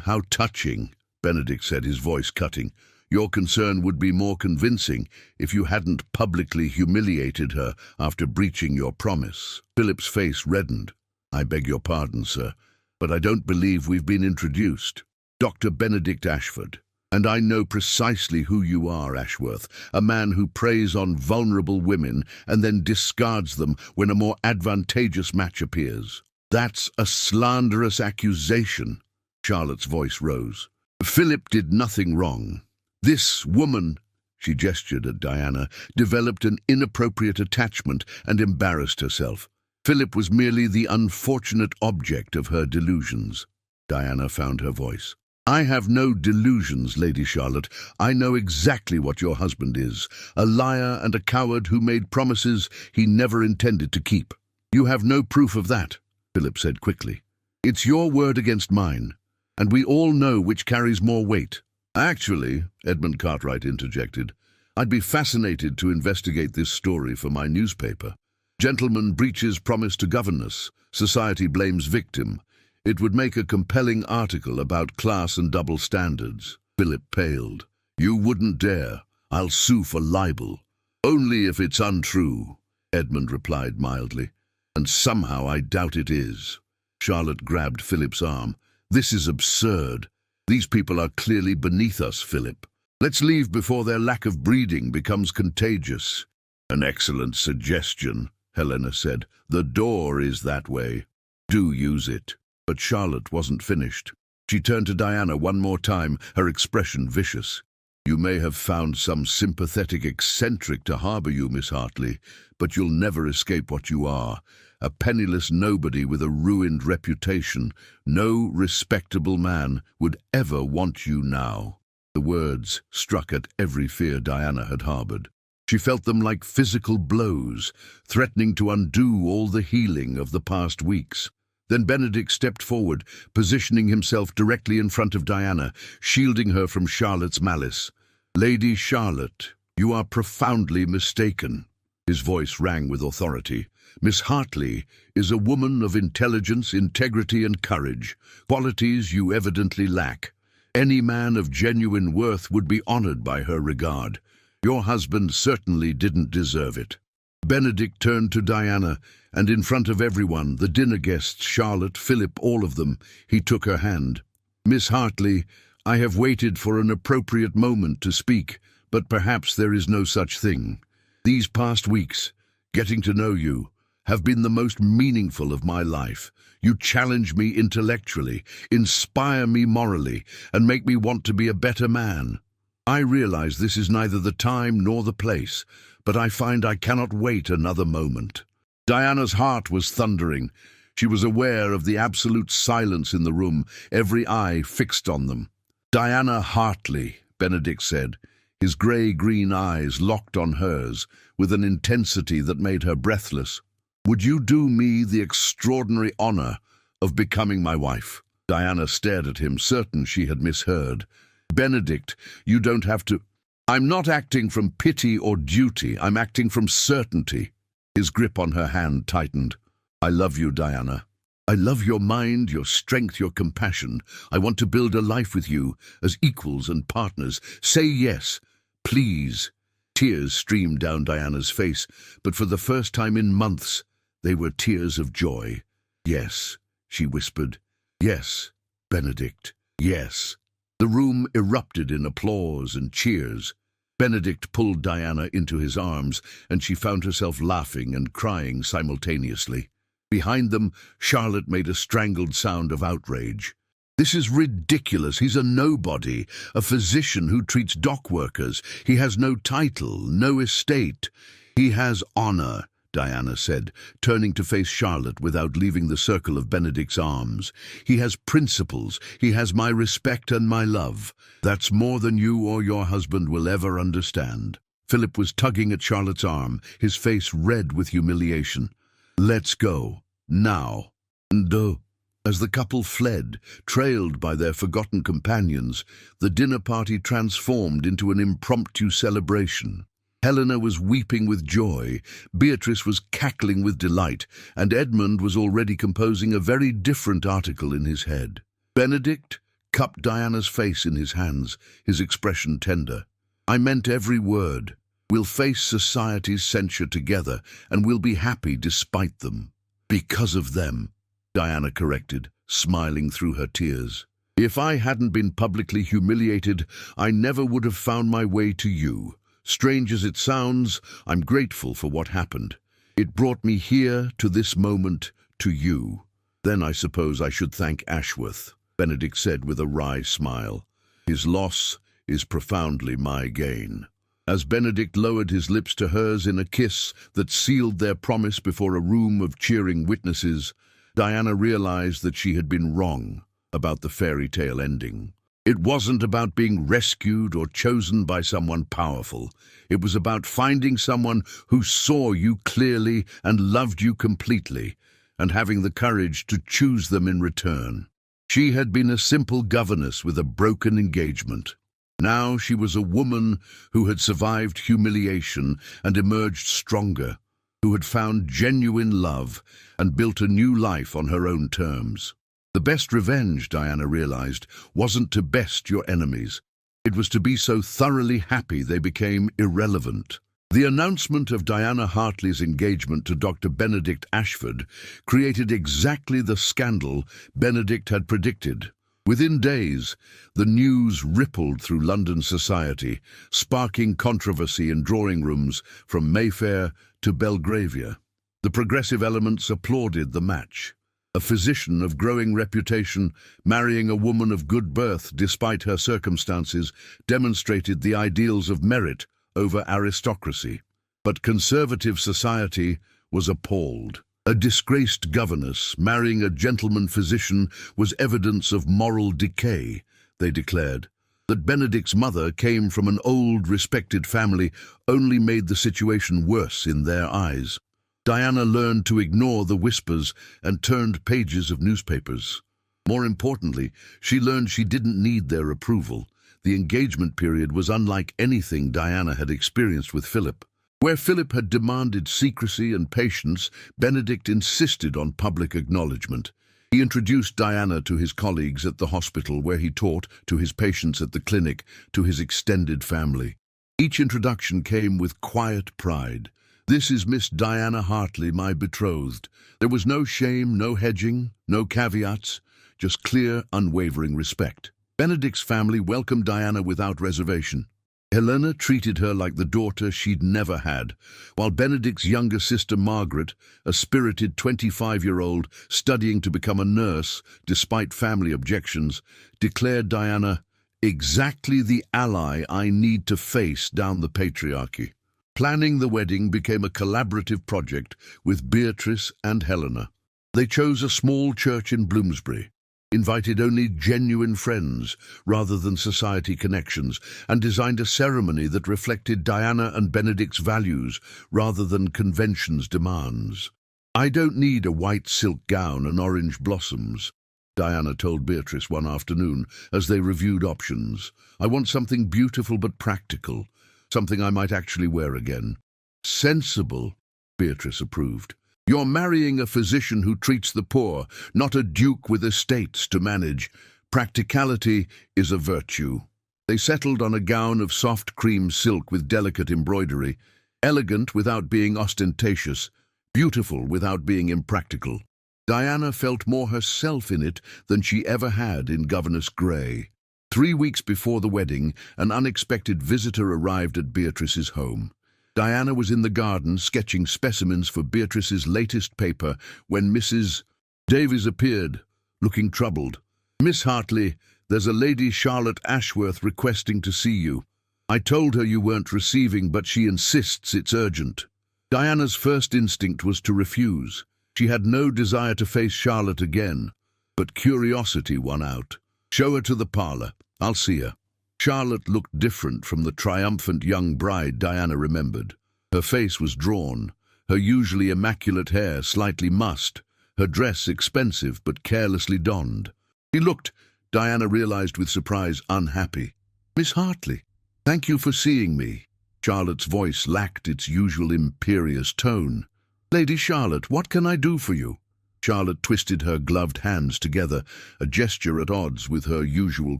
"How touching," Benedict said, his voice cutting. "Your concern would be more convincing if you hadn't publicly humiliated her after breaching your promise." Philip's face reddened. "I beg your pardon, sir, but I don't believe we've been introduced. Dr. Benedict Ashford. And I know precisely who you are, Ashworth, a man who preys on vulnerable women and then discards them when a more advantageous match appears." "That's a slanderous accusation." Charlotte's voice rose. "Philip did nothing wrong. This woman," she gestured at Diana, "developed an inappropriate attachment and embarrassed herself. Philip was merely the unfortunate object of her delusions." Diana found her voice. "I have no delusions, Lady Charlotte. I know exactly what your husband is, a liar and a coward who made promises he never intended to keep." "You have no proof of that," Philip said quickly. "It's your word against mine, and we all know which carries more weight." "Actually," Edmund Cartwright interjected, "I'd be fascinated to investigate this story for my newspaper. Gentleman breaches promise to Governess, society blames victim. It would make a compelling article about class and double standards." Philip paled. "You wouldn't dare. I'll sue for libel." "Only if it's untrue," Edmund replied mildly. "And somehow I doubt it is." Charlotte grabbed Philip's arm. "This is absurd. These people are clearly beneath us, Philip. Let's leave before their lack of breeding becomes contagious." "An excellent suggestion," Helena said. "The door is that way. Do use it." But Charlotte wasn't finished. She turned to Diana one more time, her expression vicious. "You may have found some sympathetic eccentric to harbour you, Miss Hartley, but you'll never escape what you are. A penniless nobody with a ruined reputation. No respectable man would ever want you now." The words struck at every fear Diana had harboured. She felt them like physical blows, threatening to undo all the healing of the past weeks. Then Benedict stepped forward, positioning himself directly in front of Diana, shielding her from Charlotte's malice. "Lady Charlotte, you are profoundly mistaken." His voice rang with authority. "Miss Hartley is a woman of intelligence, integrity and courage, qualities you evidently lack. Any man of genuine worth would be honored by her regard. Your husband certainly didn't deserve it." Benedict turned to Diana, and in front of everyone, the dinner guests, Charlotte, Philip, all of them, he took her hand. "Miss Hartley, I have waited for an appropriate moment to speak, but perhaps there is no such thing. These past weeks, getting to know you, have been the most meaningful of my life. You challenge me intellectually, inspire me morally, and make me want to be a better man. I realize this is neither the time nor the place, but I find I cannot wait another moment." Diana's heart was thundering. She was aware of the absolute silence in the room, every eye fixed on them. "Diana Hartley," Benedict said, his grey-green eyes locked on hers with an intensity that made her breathless. "Would you do me the extraordinary honor of becoming my wife?" Diana stared at him, certain she had misheard. "Benedict, you don't have to—" "I'm not acting from pity or duty. I'm acting from certainty." His grip on her hand tightened. "I love you, Diana. I love your mind, your strength, your compassion. I want to build a life with you, as equals and partners. Say yes, please." Tears streamed down Diana's face, but for the first time in months, they were tears of joy. "Yes," she whispered. "Yes, Benedict, yes." The room erupted in applause and cheers. Benedict pulled Diana into his arms, and she found herself laughing and crying simultaneously. Behind them, Charlotte made a strangled sound of outrage. "This is ridiculous. He's a nobody, a physician who treats dock workers. He has no title, no estate. He has honor," Diana said, turning to face Charlotte without leaving the circle of Benedict's arms. "He has principles. He has my respect and my love. That's more than you or your husband will ever understand." Philip was tugging at Charlotte's arm, his face red with humiliation. "Let's go. Now." "No." As the couple fled, trailed by their forgotten companions, the dinner party transformed into an impromptu celebration. Helena was weeping with joy, Beatrice was cackling with delight, and Edmund was already composing a very different article in his head. Benedict cupped Diana's face in his hands, his expression tender. "I meant every word. We'll face society's censure together, and we'll be happy despite them." "Because of them," Diana corrected, smiling through her tears. "If I hadn't been publicly humiliated, I never would have found my way to you. Strange as it sounds, I'm grateful for what happened. It brought me here, to this moment, to you." "Then I suppose I should thank Ashworth," Benedict said with a wry smile. "His loss is profoundly my gain." As Benedict lowered his lips to hers in a kiss that sealed their promise before a room of cheering witnesses, Diana realized that she had been wrong about the fairy tale ending. It wasn't about being rescued or chosen by someone powerful. It was about finding someone who saw you clearly and loved you completely, and having the courage to choose them in return. She had been a simple governess with a broken engagement. Now she was a woman who had survived humiliation and emerged stronger, who had found genuine love and built a new life on her own terms. The best revenge, Diana realized, wasn't to best your enemies. It was to be so thoroughly happy they became irrelevant. The announcement of Diana Hartley's engagement to Dr. Benedict Ashford created exactly the scandal Benedict had predicted. Within days, the news rippled through London society, sparking controversy in drawing rooms from Mayfair to Belgravia. The progressive elements applauded the match. A physician of growing reputation, marrying a woman of good birth despite her circumstances, demonstrated the ideals of merit over aristocracy. But conservative society was appalled. A disgraced governess marrying a gentleman physician was evidence of moral decay, they declared. That Benedict's mother came from an old, respected family only made the situation worse in their eyes. Diana learned to ignore the whispers and turned pages of newspapers. More importantly, she learned she didn't need their approval. The engagement period was unlike anything Diana had experienced with Philip. Where Philip had demanded secrecy and patience, Benedict insisted on public acknowledgement. He introduced Diana to his colleagues at the hospital where he taught, to his patients at the clinic, to his extended family. Each introduction came with quiet pride. "This is Miss Diana Hartley, my betrothed." There was no shame, no hedging, no caveats, just clear, unwavering respect. Benedict's family welcomed Diana without reservation. Helena treated her like the daughter she'd never had, while Benedict's younger sister Margaret, a spirited 25-year-old studying to become a nurse despite family objections, declared Diana exactly the ally I need to face down the patriarchy. Planning the wedding became a collaborative project with Beatrice and Helena. They chose a small church in Bloomsbury, invited only genuine friends rather than society connections, and designed a ceremony that reflected Diana and Benedict's values rather than convention's demands. "I don't need a white silk gown and orange blossoms," Diana told Beatrice one afternoon as they reviewed options. "I want something beautiful but practical. Something I might actually wear again." "Sensible," Beatrice approved. "You're marrying a physician who treats the poor, not a duke with estates to manage. Practicality is a virtue." They settled on a gown of soft cream silk with delicate embroidery, elegant without being ostentatious, beautiful without being impractical. Diana felt more herself in it than she ever had in Governess Grey. 3 weeks before the wedding, an unexpected visitor arrived at Beatrice's home. Diana was in the garden sketching specimens for Beatrice's latest paper when Mrs. Davies appeared, looking troubled. "Miss Hartley, there's a Lady Charlotte Ashworth requesting to see you. I told her you weren't receiving, but she insists it's urgent." Diana's first instinct was to refuse. She had no desire to face Charlotte again, but curiosity won out. "Show her to the parlour. I'll see her." Charlotte looked different from the triumphant young bride Diana remembered. Her face was drawn, her usually immaculate hair slightly mussed, her dress expensive but carelessly donned. She looked, Diana realized with surprise, unhappy. "Miss Hartley, thank you for seeing me." Charlotte's voice lacked its usual imperious tone. "Lady Charlotte, what can I do for you?" Charlotte twisted her gloved hands together, a gesture at odds with her usual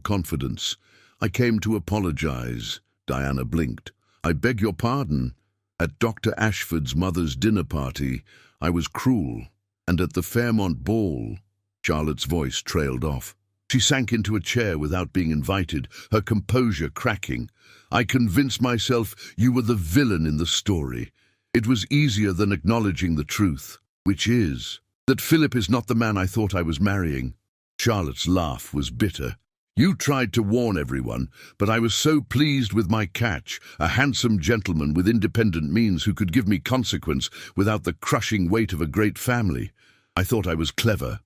confidence. "I came to apologize." Diana blinked. "I beg your pardon. At Dr. Ashford's mother's dinner party, I was cruel. And at the Fairmont ball." Charlotte's voice trailed off. She sank into a chair without being invited, her composure cracking. "I convinced myself you were the villain in the story. It was easier than acknowledging the truth, which is that Philip is not the man I thought I was marrying." Charlotte's laugh was bitter. "You tried to warn everyone, but I was so pleased with my catch, a handsome gentleman with independent means who could give me consequence without the crushing weight of a great family. I thought I was clever."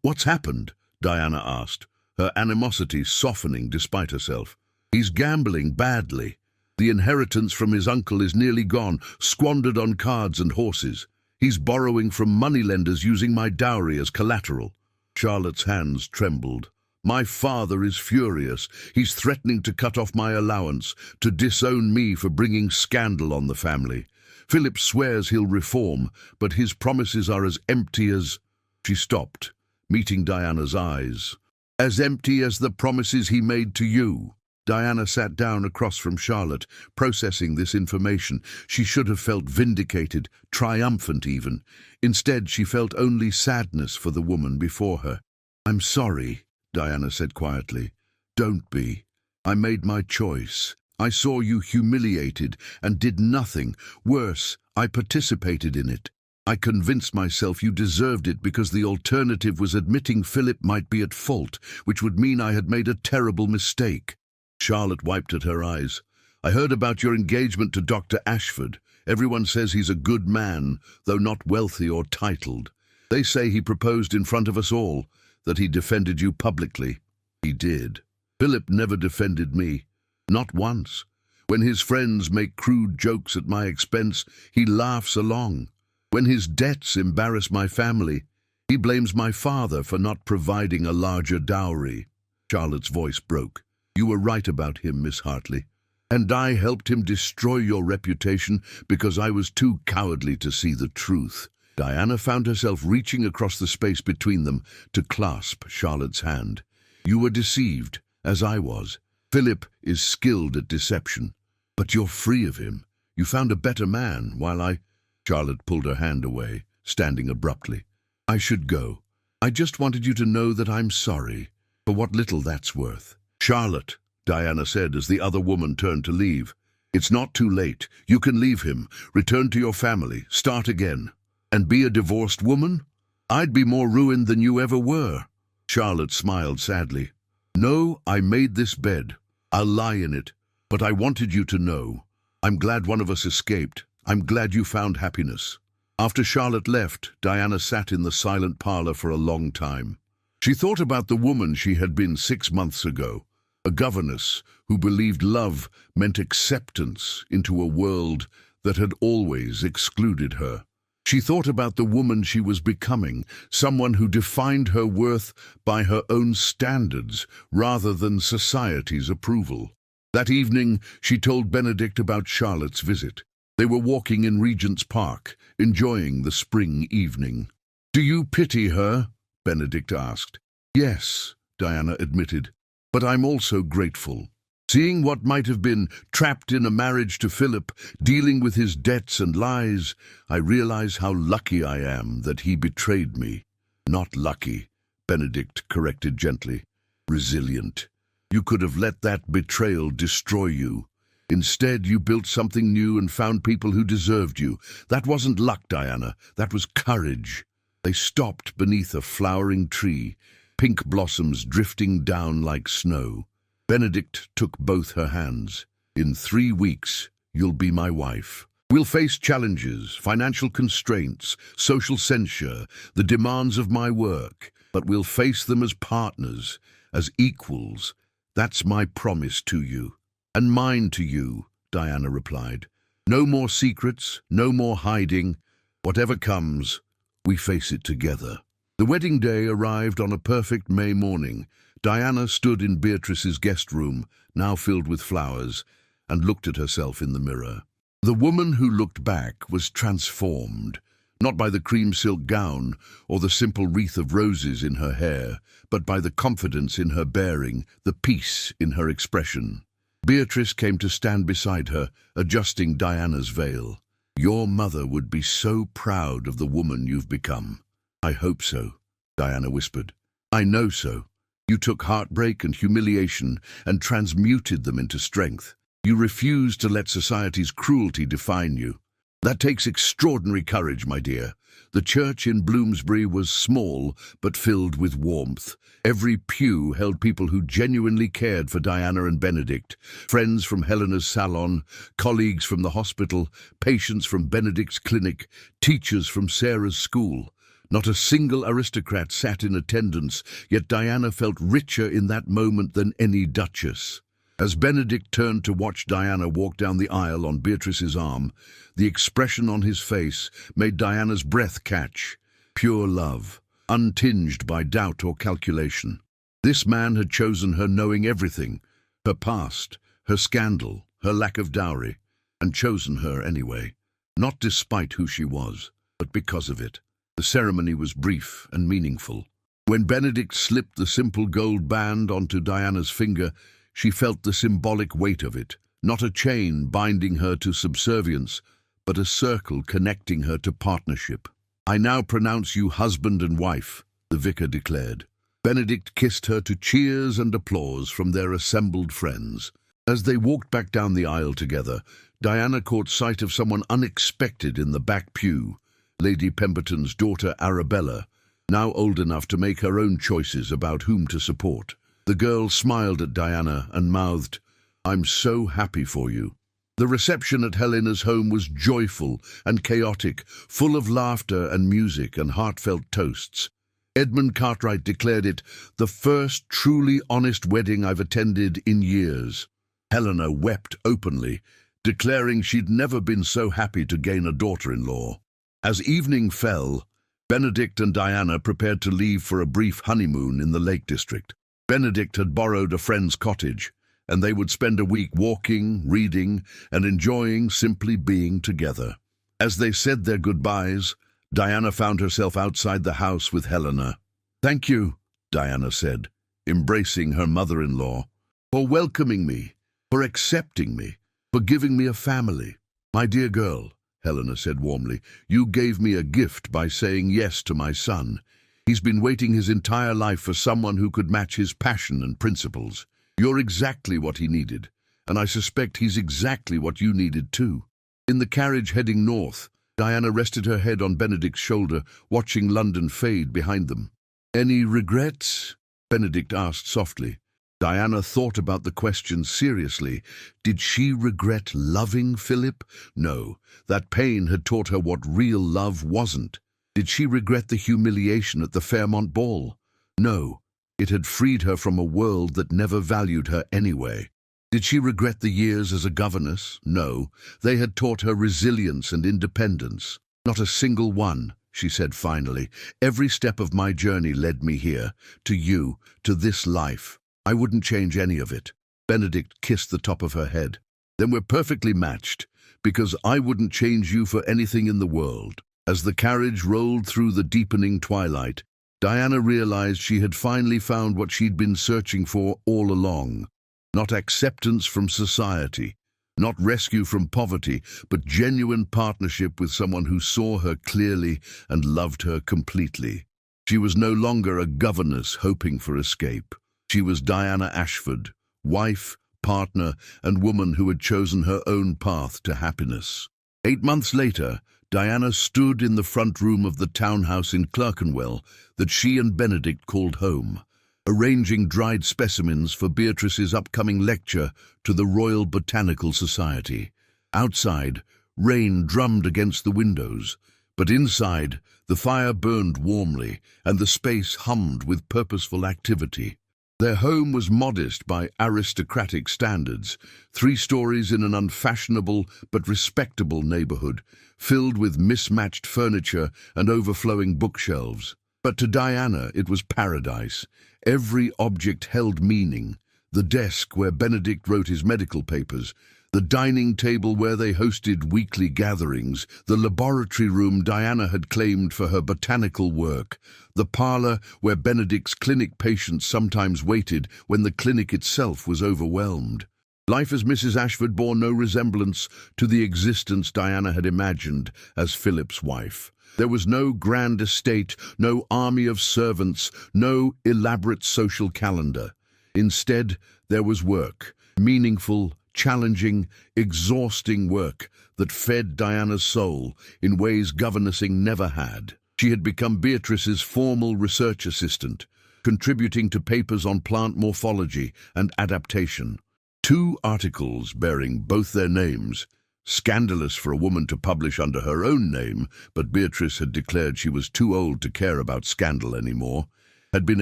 What's happened?" Diana asked, her animosity softening despite herself. "He's gambling badly. The inheritance from his uncle is nearly gone, squandered on cards and horses. He's borrowing from moneylenders using my dowry as collateral." Charlotte's hands trembled. "My father is furious. He's threatening to cut off my allowance, to disown me for bringing scandal on the family. Philip swears he'll reform, but his promises are as empty as—" She stopped, meeting Diana's eyes. "As empty as the promises he made to you." Diana sat down across from Charlotte, processing this information. She should have felt vindicated, triumphant even. Instead, she felt only sadness for the woman before her. "I'm sorry," Diana said quietly. "Don't be. I made my choice. I saw you humiliated and did nothing. Worse, I participated in it. I convinced myself you deserved it because the alternative was admitting Philip might be at fault, which would mean I had made a terrible mistake." Charlotte wiped at her eyes. "I heard about your engagement to Dr. Ashford. Everyone says he's a good man, though not wealthy or titled. They say he proposed in front of us all, that he defended you publicly." "He did. Philip never defended me. Not once. When his friends make crude jokes at my expense, he laughs along. When his debts embarrass my family, he blames my father for not providing a larger dowry." Charlotte's voice broke. "You were right about him, Miss Hartley. And I helped him destroy your reputation because I was too cowardly to see the truth." Diana found herself reaching across the space between them to clasp Charlotte's hand. "You were deceived, as I was. Philip is skilled at deception. But you're free of him. You found a better man, while I—" Charlotte pulled her hand away, standing abruptly. "I should go. I just wanted you to know that I'm sorry, for what little that's worth." "Charlotte," Diana said as the other woman turned to leave, "it's not too late. You can leave him, return to your family, start again. And be a divorced woman? I'd be more ruined than you ever were." Charlotte smiled sadly. "No, I made this bed. I'll lie in it. But I wanted you to know. I'm glad one of us escaped. I'm glad you found happiness." After Charlotte left, Diana sat in the silent parlor for a long time. She thought about the woman she had been 6 months ago, a governess who believed love meant acceptance into a world that had always excluded her. She thought about the woman she was becoming, someone who defined her worth by her own standards rather than society's approval. That evening, she told Benedict about Charlotte's visit. They were walking in Regent's Park, enjoying the spring evening. "Do you pity her?" Benedict asked. "Yes," Diana admitted, "but I'm also grateful. Seeing what might have been, trapped in a marriage to Philip, dealing with his debts and lies, I realize how lucky I am that he betrayed me." "Not lucky," Benedict corrected gently. "Resilient. You could have let that betrayal destroy you. Instead, you built something new and found people who deserved you. That wasn't luck, Diana. That was courage. They stopped beneath a flowering tree, pink blossoms drifting down like snow. Benedict took both her hands. In 3 weeks, you'll be my wife. We'll face challenges, financial constraints, social censure, the demands of my work, but we'll face them as partners, as equals. That's my promise to you. And mine to you, Diana replied. No more secrets, no more hiding. Whatever comes, we face it together. The wedding day arrived on a perfect May morning. Diana stood in Beatrice's guest room, now filled with flowers, and looked at herself in the mirror. The woman who looked back was transformed, not by the cream silk gown or the simple wreath of roses in her hair, but by the confidence in her bearing, the peace in her expression. Beatrice came to stand beside her, adjusting Diana's veil. Your mother would be so proud of the woman you've become. I hope so, Diana whispered. I know so. You took heartbreak and humiliation and transmuted them into strength. You refused to let society's cruelty define you. That takes extraordinary courage, my dear. The church in Bloomsbury was small, but filled with warmth. Every pew held people who genuinely cared for Diana and Benedict, friends from Helena's salon, colleagues from the hospital, patients from Benedict's clinic, teachers from Sarah's school. Not a single aristocrat sat in attendance, yet Diana felt richer in that moment than any duchess. As Benedict turned to watch Diana walk down the aisle on Beatrice's arm, the expression on his face made Diana's breath catch. Pure love, untinged by doubt or calculation. This man had chosen her knowing everything, her past, her scandal, her lack of dowry, and chosen her anyway, not despite who she was, but because of it. The ceremony was brief and meaningful. When Benedict slipped the simple gold band onto Diana's finger, she felt the symbolic weight of it, not a chain binding her to subservience, but a circle connecting her to partnership. I now pronounce you husband and wife, the vicar declared. Benedict kissed her to cheers and applause from their assembled friends. As they walked back down the aisle together, Diana caught sight of someone unexpected in the back pew, Lady Pemberton's daughter Arabella, now old enough to make her own choices about whom to support. The girl smiled at Diana and mouthed, I'm so happy for you. The reception at Helena's home was joyful and chaotic, full of laughter and music and heartfelt toasts. Edmund Cartwright declared it the first truly honest wedding I've attended in years. Helena wept openly, declaring she'd never been so happy to gain a daughter-in-law. As evening fell, Benedict and Diana prepared to leave for a brief honeymoon in the Lake District. Benedict had borrowed a friend's cottage, and they would spend a week walking, reading, and enjoying simply being together. As they said their goodbyes, Diana found herself outside the house with Helena. Thank you, Diana said, embracing her mother-in-law, for welcoming me, for accepting me, for giving me a family. My dear girl, Helena said warmly, you gave me a gift by saying yes to my son. He's been waiting his entire life for someone who could match his passion and principles. You're exactly what he needed, and I suspect he's exactly what you needed too. In the carriage heading north, Diana rested her head on Benedict's shoulder, watching London fade behind them. Any regrets? Benedict asked softly. Diana thought about the question seriously. Did she regret loving Philip? No, that pain had taught her what real love wasn't. Did she regret the humiliation at the Fairmont ball? No, it had freed her from a world that never valued her anyway. Did she regret the years as a governess? No, they had taught her resilience and independence. Not a single one, she said finally. Every step of my journey led me here, to you, to this life. I wouldn't change any of it. Benedict kissed the top of her head. Then we're perfectly matched, because I wouldn't change you for anything in the world. As the carriage rolled through the deepening twilight, Diana realized she had finally found what she'd been searching for all along. Not acceptance from society, not rescue from poverty, but genuine partnership with someone who saw her clearly and loved her completely. She was no longer a governess hoping for escape. She was Diana Ashford, wife, partner, and woman who had chosen her own path to happiness. 8 months later, Diana stood in the front room of the townhouse in Clerkenwell that she and Benedict called home, arranging dried specimens for Beatrice's upcoming lecture to the Royal Botanical Society. Outside, rain drummed against the windows, but inside, the fire burned warmly and the space hummed with purposeful activity. Their home was modest by aristocratic standards, 3 stories in an unfashionable but respectable neighborhood, filled with mismatched furniture and overflowing bookshelves. But to Diana it was paradise. Every object held meaning. The desk where Benedict wrote his medical papers, the dining table where they hosted weekly gatherings, the laboratory room Diana had claimed for her botanical work, the parlor where Benedict's clinic patients sometimes waited when the clinic itself was overwhelmed. Life as Mrs. Ashford bore no resemblance to the existence Diana had imagined as Philip's wife. There was no grand estate, no army of servants, no elaborate social calendar. Instead, there was work, meaningful, challenging, exhausting work that fed Diana's soul in ways governessing never had. She had become Beatrice's formal research assistant, contributing to papers on plant morphology and adaptation. 2 articles bearing both their names, scandalous for a woman to publish under her own name, but Beatrice had declared she was too old to care about scandal anymore, had been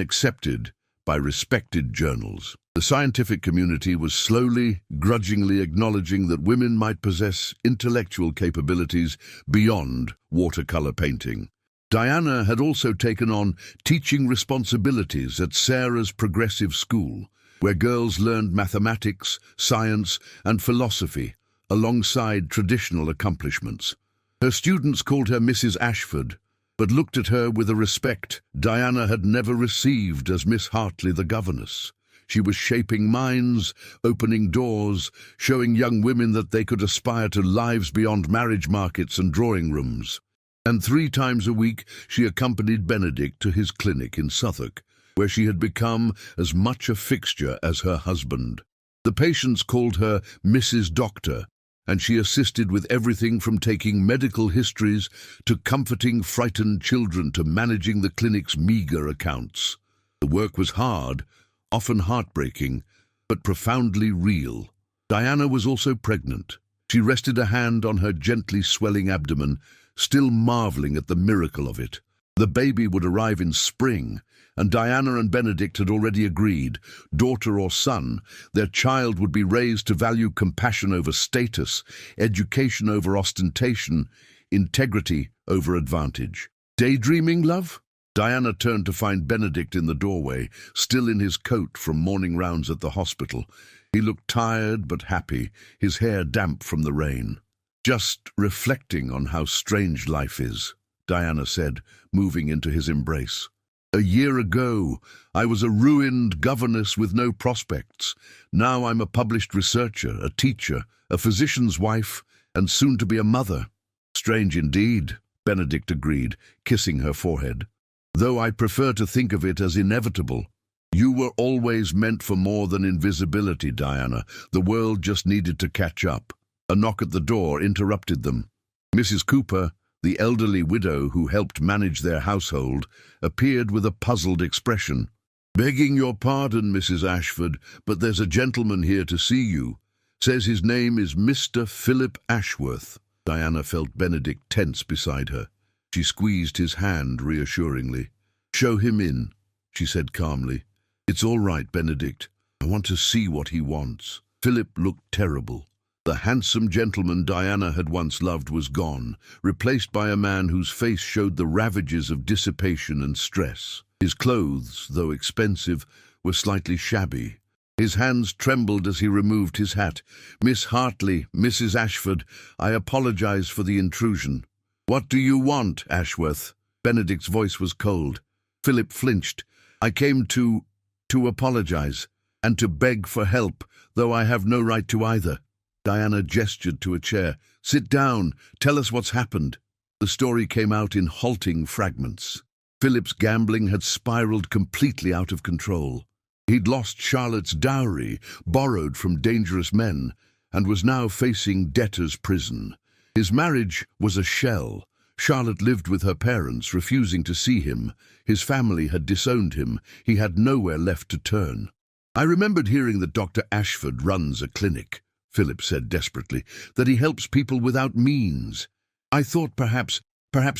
accepted by respected journals. The scientific community was slowly, grudgingly acknowledging that women might possess intellectual capabilities beyond watercolor painting. Diana had also taken on teaching responsibilities at Sarah's progressive school, where girls learned mathematics, science, and philosophy alongside traditional accomplishments. Her students called her Mrs. Ashford, but looked at her with a respect Diana had never received as Miss Hartley the Governess. She was shaping minds, opening doors, showing young women that they could aspire to lives beyond marriage markets and drawing rooms. And 3 times a week she accompanied Benedict to his clinic in Suffolk, where she had become as much a fixture as her husband. The patients called her Mrs. Doctor, and she assisted with everything from taking medical histories to comforting frightened children to managing the clinic's meager accounts. The work was hard, often heartbreaking, but profoundly real. Diana was also pregnant. She rested a hand on her gently swelling abdomen, still marveling at the miracle of it. The baby would arrive in spring, and Diana and Benedict had already agreed, daughter or son, their child would be raised to value compassion over status, education over ostentation, integrity over advantage. Daydreaming, love? Diana turned to find Benedict in the doorway, still in his coat from morning rounds at the hospital. He looked tired but happy, his hair damp from the rain. Just reflecting on how strange life is, Diana said, moving into his embrace. A year ago, I was a ruined governess with no prospects. Now I'm a published researcher, a teacher, a physician's wife, and soon to be a mother. Strange indeed, Benedict agreed, kissing her forehead. Though I prefer to think of it as inevitable. You were always meant for more than invisibility, Diana. The world just needed to catch up. A knock at the door interrupted them. Mrs. Cooper, the elderly widow who helped manage their household, appeared with a puzzled expression. "Begging your pardon, Mrs. Ashford, but there's a gentleman here to see you. Says his name is Mr. Philip Ashworth." Diana felt Benedict tense beside her. She squeezed his hand reassuringly. "Show him in," she said calmly. "It's all right, Benedict. I want to see what he wants." Philip looked terrible. The handsome gentleman Diana had once loved was gone, replaced by a man whose face showed the ravages of dissipation and stress. His clothes, though expensive, were slightly shabby. His hands trembled as he removed his hat. "Miss Hartley, Mrs. Ashford, I apologize for the intrusion." "What do you want, Ashworth?" Benedict's voice was cold. Philip flinched. "I came to apologize, and to beg for help, though I have no right to either." Diana gestured to a chair. "Sit down. Tell us what's happened." The story came out in halting fragments. Philip's gambling had spiraled completely out of control. He'd lost Charlotte's dowry, borrowed from dangerous men, and was now facing debtor's prison. His marriage was a shell. Charlotte lived with her parents, refusing to see him. His family had disowned him. He had nowhere left to turn. "I remembered hearing that Dr. Ashford runs a clinic," Philip said desperately, "that he helps people without means. I thought perhaps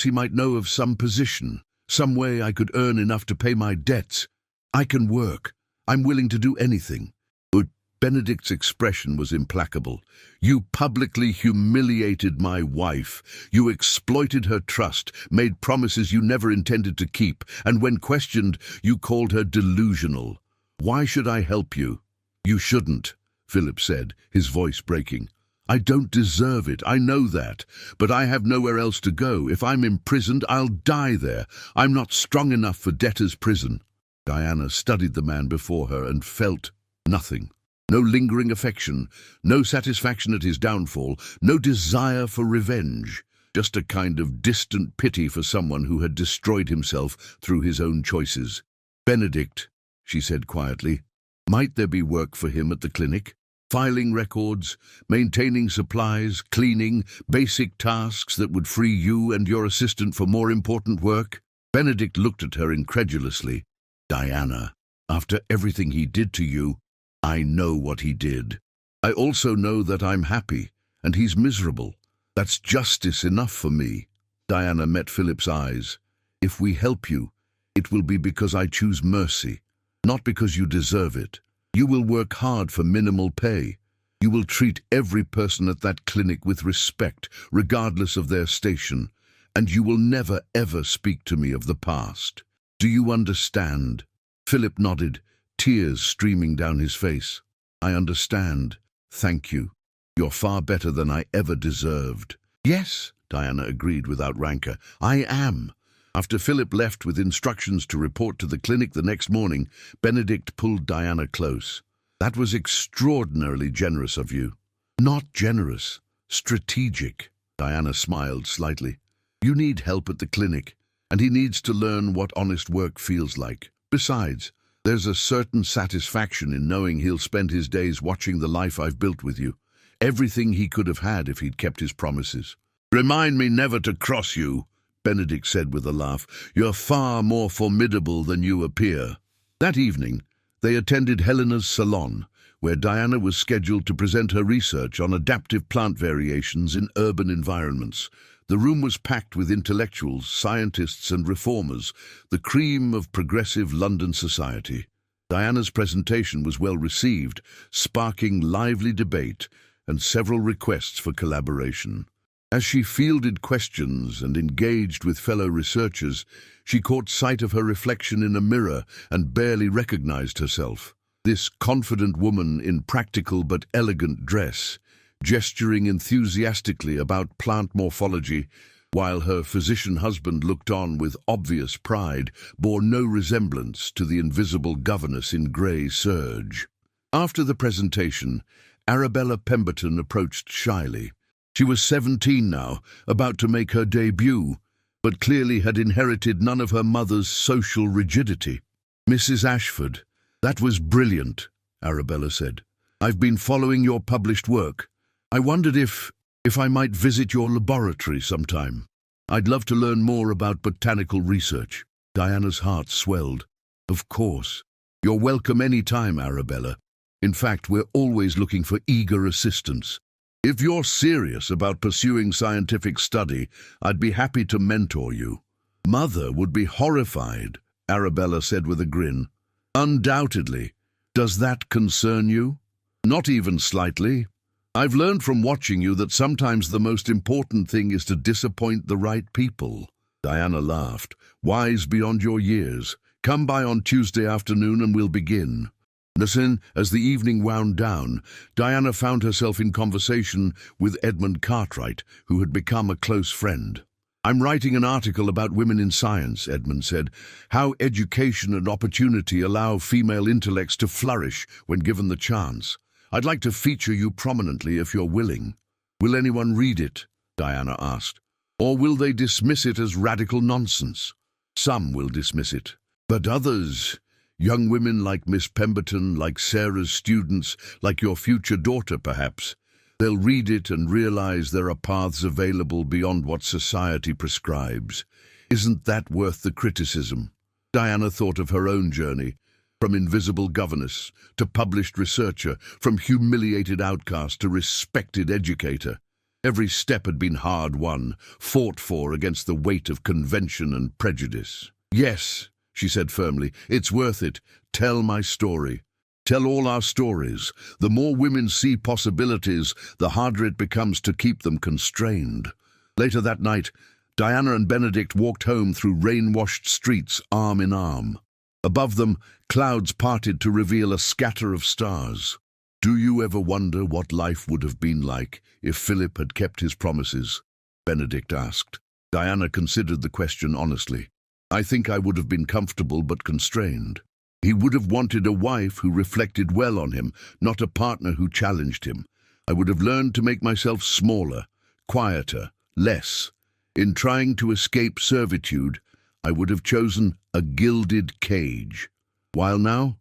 he might know of some position, some way I could earn enough to pay my debts. I can work. I'm willing to do anything." But Benedict's expression was implacable. "You publicly humiliated my wife. You exploited her trust, made promises you never intended to keep, and when questioned, you called her delusional. Why should I help you?" "You shouldn't," Philip said, his voice breaking. "I don't deserve it, I know that, but I have nowhere else to go. If I'm imprisoned, I'll die there. I'm not strong enough for debtor's prison." Diana studied the man before her and felt nothing. No lingering affection, no satisfaction at his downfall, no desire for revenge, just a kind of distant pity for someone who had destroyed himself through his own choices. "Benedict," she said quietly, "might there be work for him at the clinic? Filing records, maintaining supplies, cleaning, basic tasks that would free you and your assistant for more important work?" Benedict looked at her incredulously. "Diana, after everything he did to you, I know what he did. I also know that I'm happy, and he's miserable. That's justice enough for me." Diana met Philip's eyes. "If we help you, it will be because I choose mercy, not because you deserve it. You will work hard for minimal pay. You will treat every person at that clinic with respect, regardless of their station, and you will never ever speak to me of the past. Do you understand?" Philip nodded, tears streaming down his face. "I understand. Thank you. You're far better than I ever deserved." "Yes," Diana agreed without rancor, "I am." After Philip left with instructions to report to the clinic the next morning, Benedict pulled Diana close. "That was extraordinarily generous of you." "Not generous, strategic." Diana smiled slightly. "You need help at the clinic, and he needs to learn what honest work feels like. Besides, there's a certain satisfaction in knowing he'll spend his days watching the life I've built with you. Everything he could have had if he'd kept his promises." "Remind me never to cross you," Benedict said with a laugh. "You're far more formidable than you appear." That evening, they attended Helena's salon, where Diana was scheduled to present her research on adaptive plant variations in urban environments. The room was packed with intellectuals, scientists and reformers, the cream of progressive London society. Diana's presentation was well received, sparking lively debate and several requests for collaboration. As she fielded questions and engaged with fellow researchers, she caught sight of her reflection in a mirror and barely recognized herself. This confident woman in practical but elegant dress, gesturing enthusiastically about plant morphology, while her physician husband looked on with obvious pride, bore no resemblance to the invisible governess in grey serge. After the presentation, Arabella Pemberton approached shyly. She was 17 now, about to make her debut, but clearly had inherited none of her mother's social rigidity. "Mrs. Ashford, that was brilliant," Arabella said. "I've been following your published work. I wondered if I might visit your laboratory sometime. I'd love to learn more about botanical research." Diana's heart swelled. "Of course. You're welcome any time, Arabella. In fact, we're always looking for eager assistants. If you're serious about pursuing scientific study, I'd be happy to mentor you." "Mother would be horrified," Arabella said with a grin. "Undoubtedly. Does that concern you?" "Not even slightly. I've learned from watching you that sometimes the most important thing is to disappoint the right people." Diana laughed. "Wise beyond your years. Come by on Tuesday afternoon and we'll begin." Listen, as the evening wound down, Diana found herself in conversation with Edmund Cartwright, who had become a close friend. "I'm writing an article about women in science," Edmund said. "How education and opportunity allow female intellects to flourish when given the chance. I'd like to feature you prominently if you're willing." "Will anyone read it?" Diana asked. "Or will they dismiss it as radical nonsense?" "Some will dismiss it, but others, Young women like Miss Pemberton, like Sarah's students, like your future daughter perhaps. They'll read it and realize there are paths available beyond what society prescribes. Isn't that worth the criticism? Diana thought of her own journey, from invisible governess to published researcher, from humiliated outcast to respected educator. Every step had been hard-won, fought for against the weight of convention and prejudice. "Yes," she said firmly, "it's worth it. Tell my story. Tell all our stories. The more women see possibilities, the harder it becomes to keep them constrained." Later that night, Diana and Benedict walked home through rain-washed streets, arm in arm. Above them, clouds parted to reveal a scatter of stars. "Do you ever wonder what life would have been like if Philip had kept his promises?" Benedict asked. Diana considered the question honestly. "I think I would have been comfortable but constrained. He would have wanted a wife who reflected well on him, not a partner who challenged him. I would have learned to make myself smaller, quieter, less. In trying to escape servitude, I would have chosen a gilded cage. While now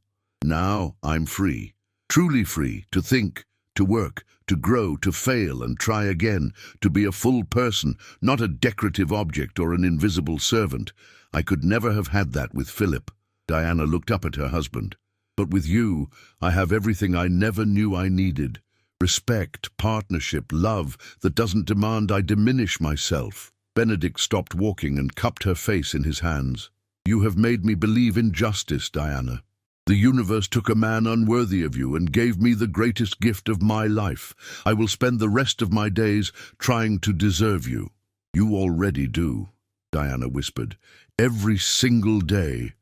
I'm free. Truly free to think, to work, to grow, to fail and try again, to be a full person, not a decorative object or an invisible servant. I could never have had that with Philip." Diana looked up at her husband. "But with you, I have everything I never knew I needed. Respect, partnership, love that doesn't demand I diminish myself." Benedict stopped walking and cupped her face in his hands. "You have made me believe in justice, Diana. The universe took a man unworthy of you and gave me the greatest gift of my life. I will spend the rest of my days trying to deserve you." "You already do," Diana whispered. "Every single day."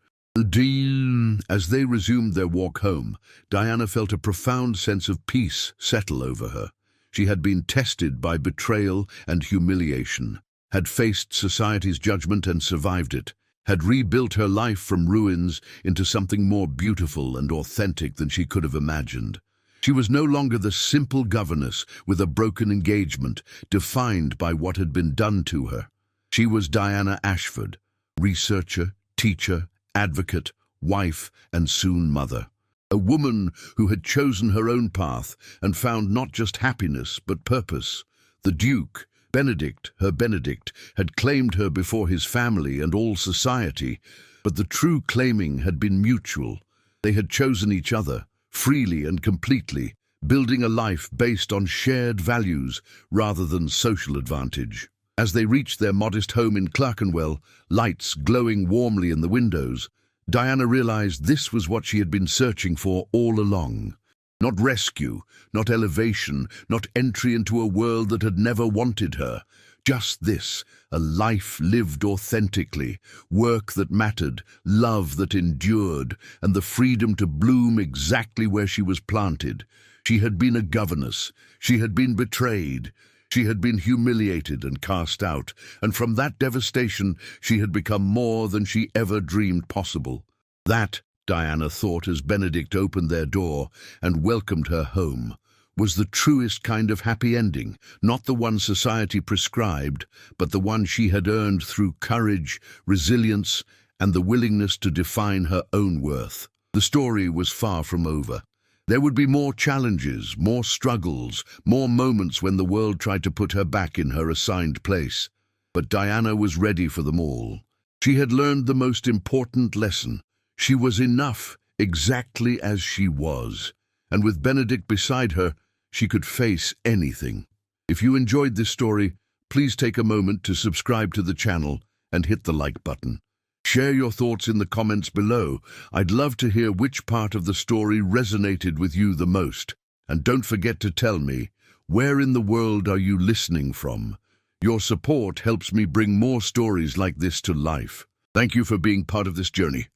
As they resumed their walk home, Diana felt a profound sense of peace settle over her. She had been tested by betrayal and humiliation, had faced society's judgment and survived it, had rebuilt her life from ruins into something more beautiful and authentic than she could have imagined. She was no longer the simple governess with a broken engagement, defined by what had been done to her. She was Diana Ashford, researcher, teacher, advocate, wife, and soon mother. A woman who had chosen her own path and found not just happiness but purpose. The Duke, Benedict, had claimed her before his family and all society, but the true claiming had been mutual. They had chosen each other, freely and completely, building a life based on shared values rather than social advantage. As they reached their modest home in Clerkenwell, lights glowing warmly in the windows, Diana realized this was what she had been searching for all along. Not rescue, not elevation, not entry into a world that had never wanted her. Just this, a life lived authentically, work that mattered, love that endured, and the freedom to bloom exactly where she was planted. She had been a governess. She had been betrayed. She had been humiliated and cast out, and from that devastation she had become more than she ever dreamed possible. That, Diana thought as Benedict opened their door and welcomed her home, was the truest kind of happy ending, not the one society prescribed, but the one she had earned through courage, resilience, and the willingness to define her own worth. The story was far from over. There would be more challenges, more struggles, more moments when the world tried to put her back in her assigned place. But Diana was ready for them all. She had learned the most important lesson. She was enough, exactly as she was. And with Benedict beside her, she could face anything. If you enjoyed this story, please take a moment to subscribe to the channel and hit the like button. Share your thoughts in the comments below. I'd love to hear which part of the story resonated with you the most. And don't forget to tell me, where in the world are you listening from? Your support helps me bring more stories like this to life. Thank you for being part of this journey.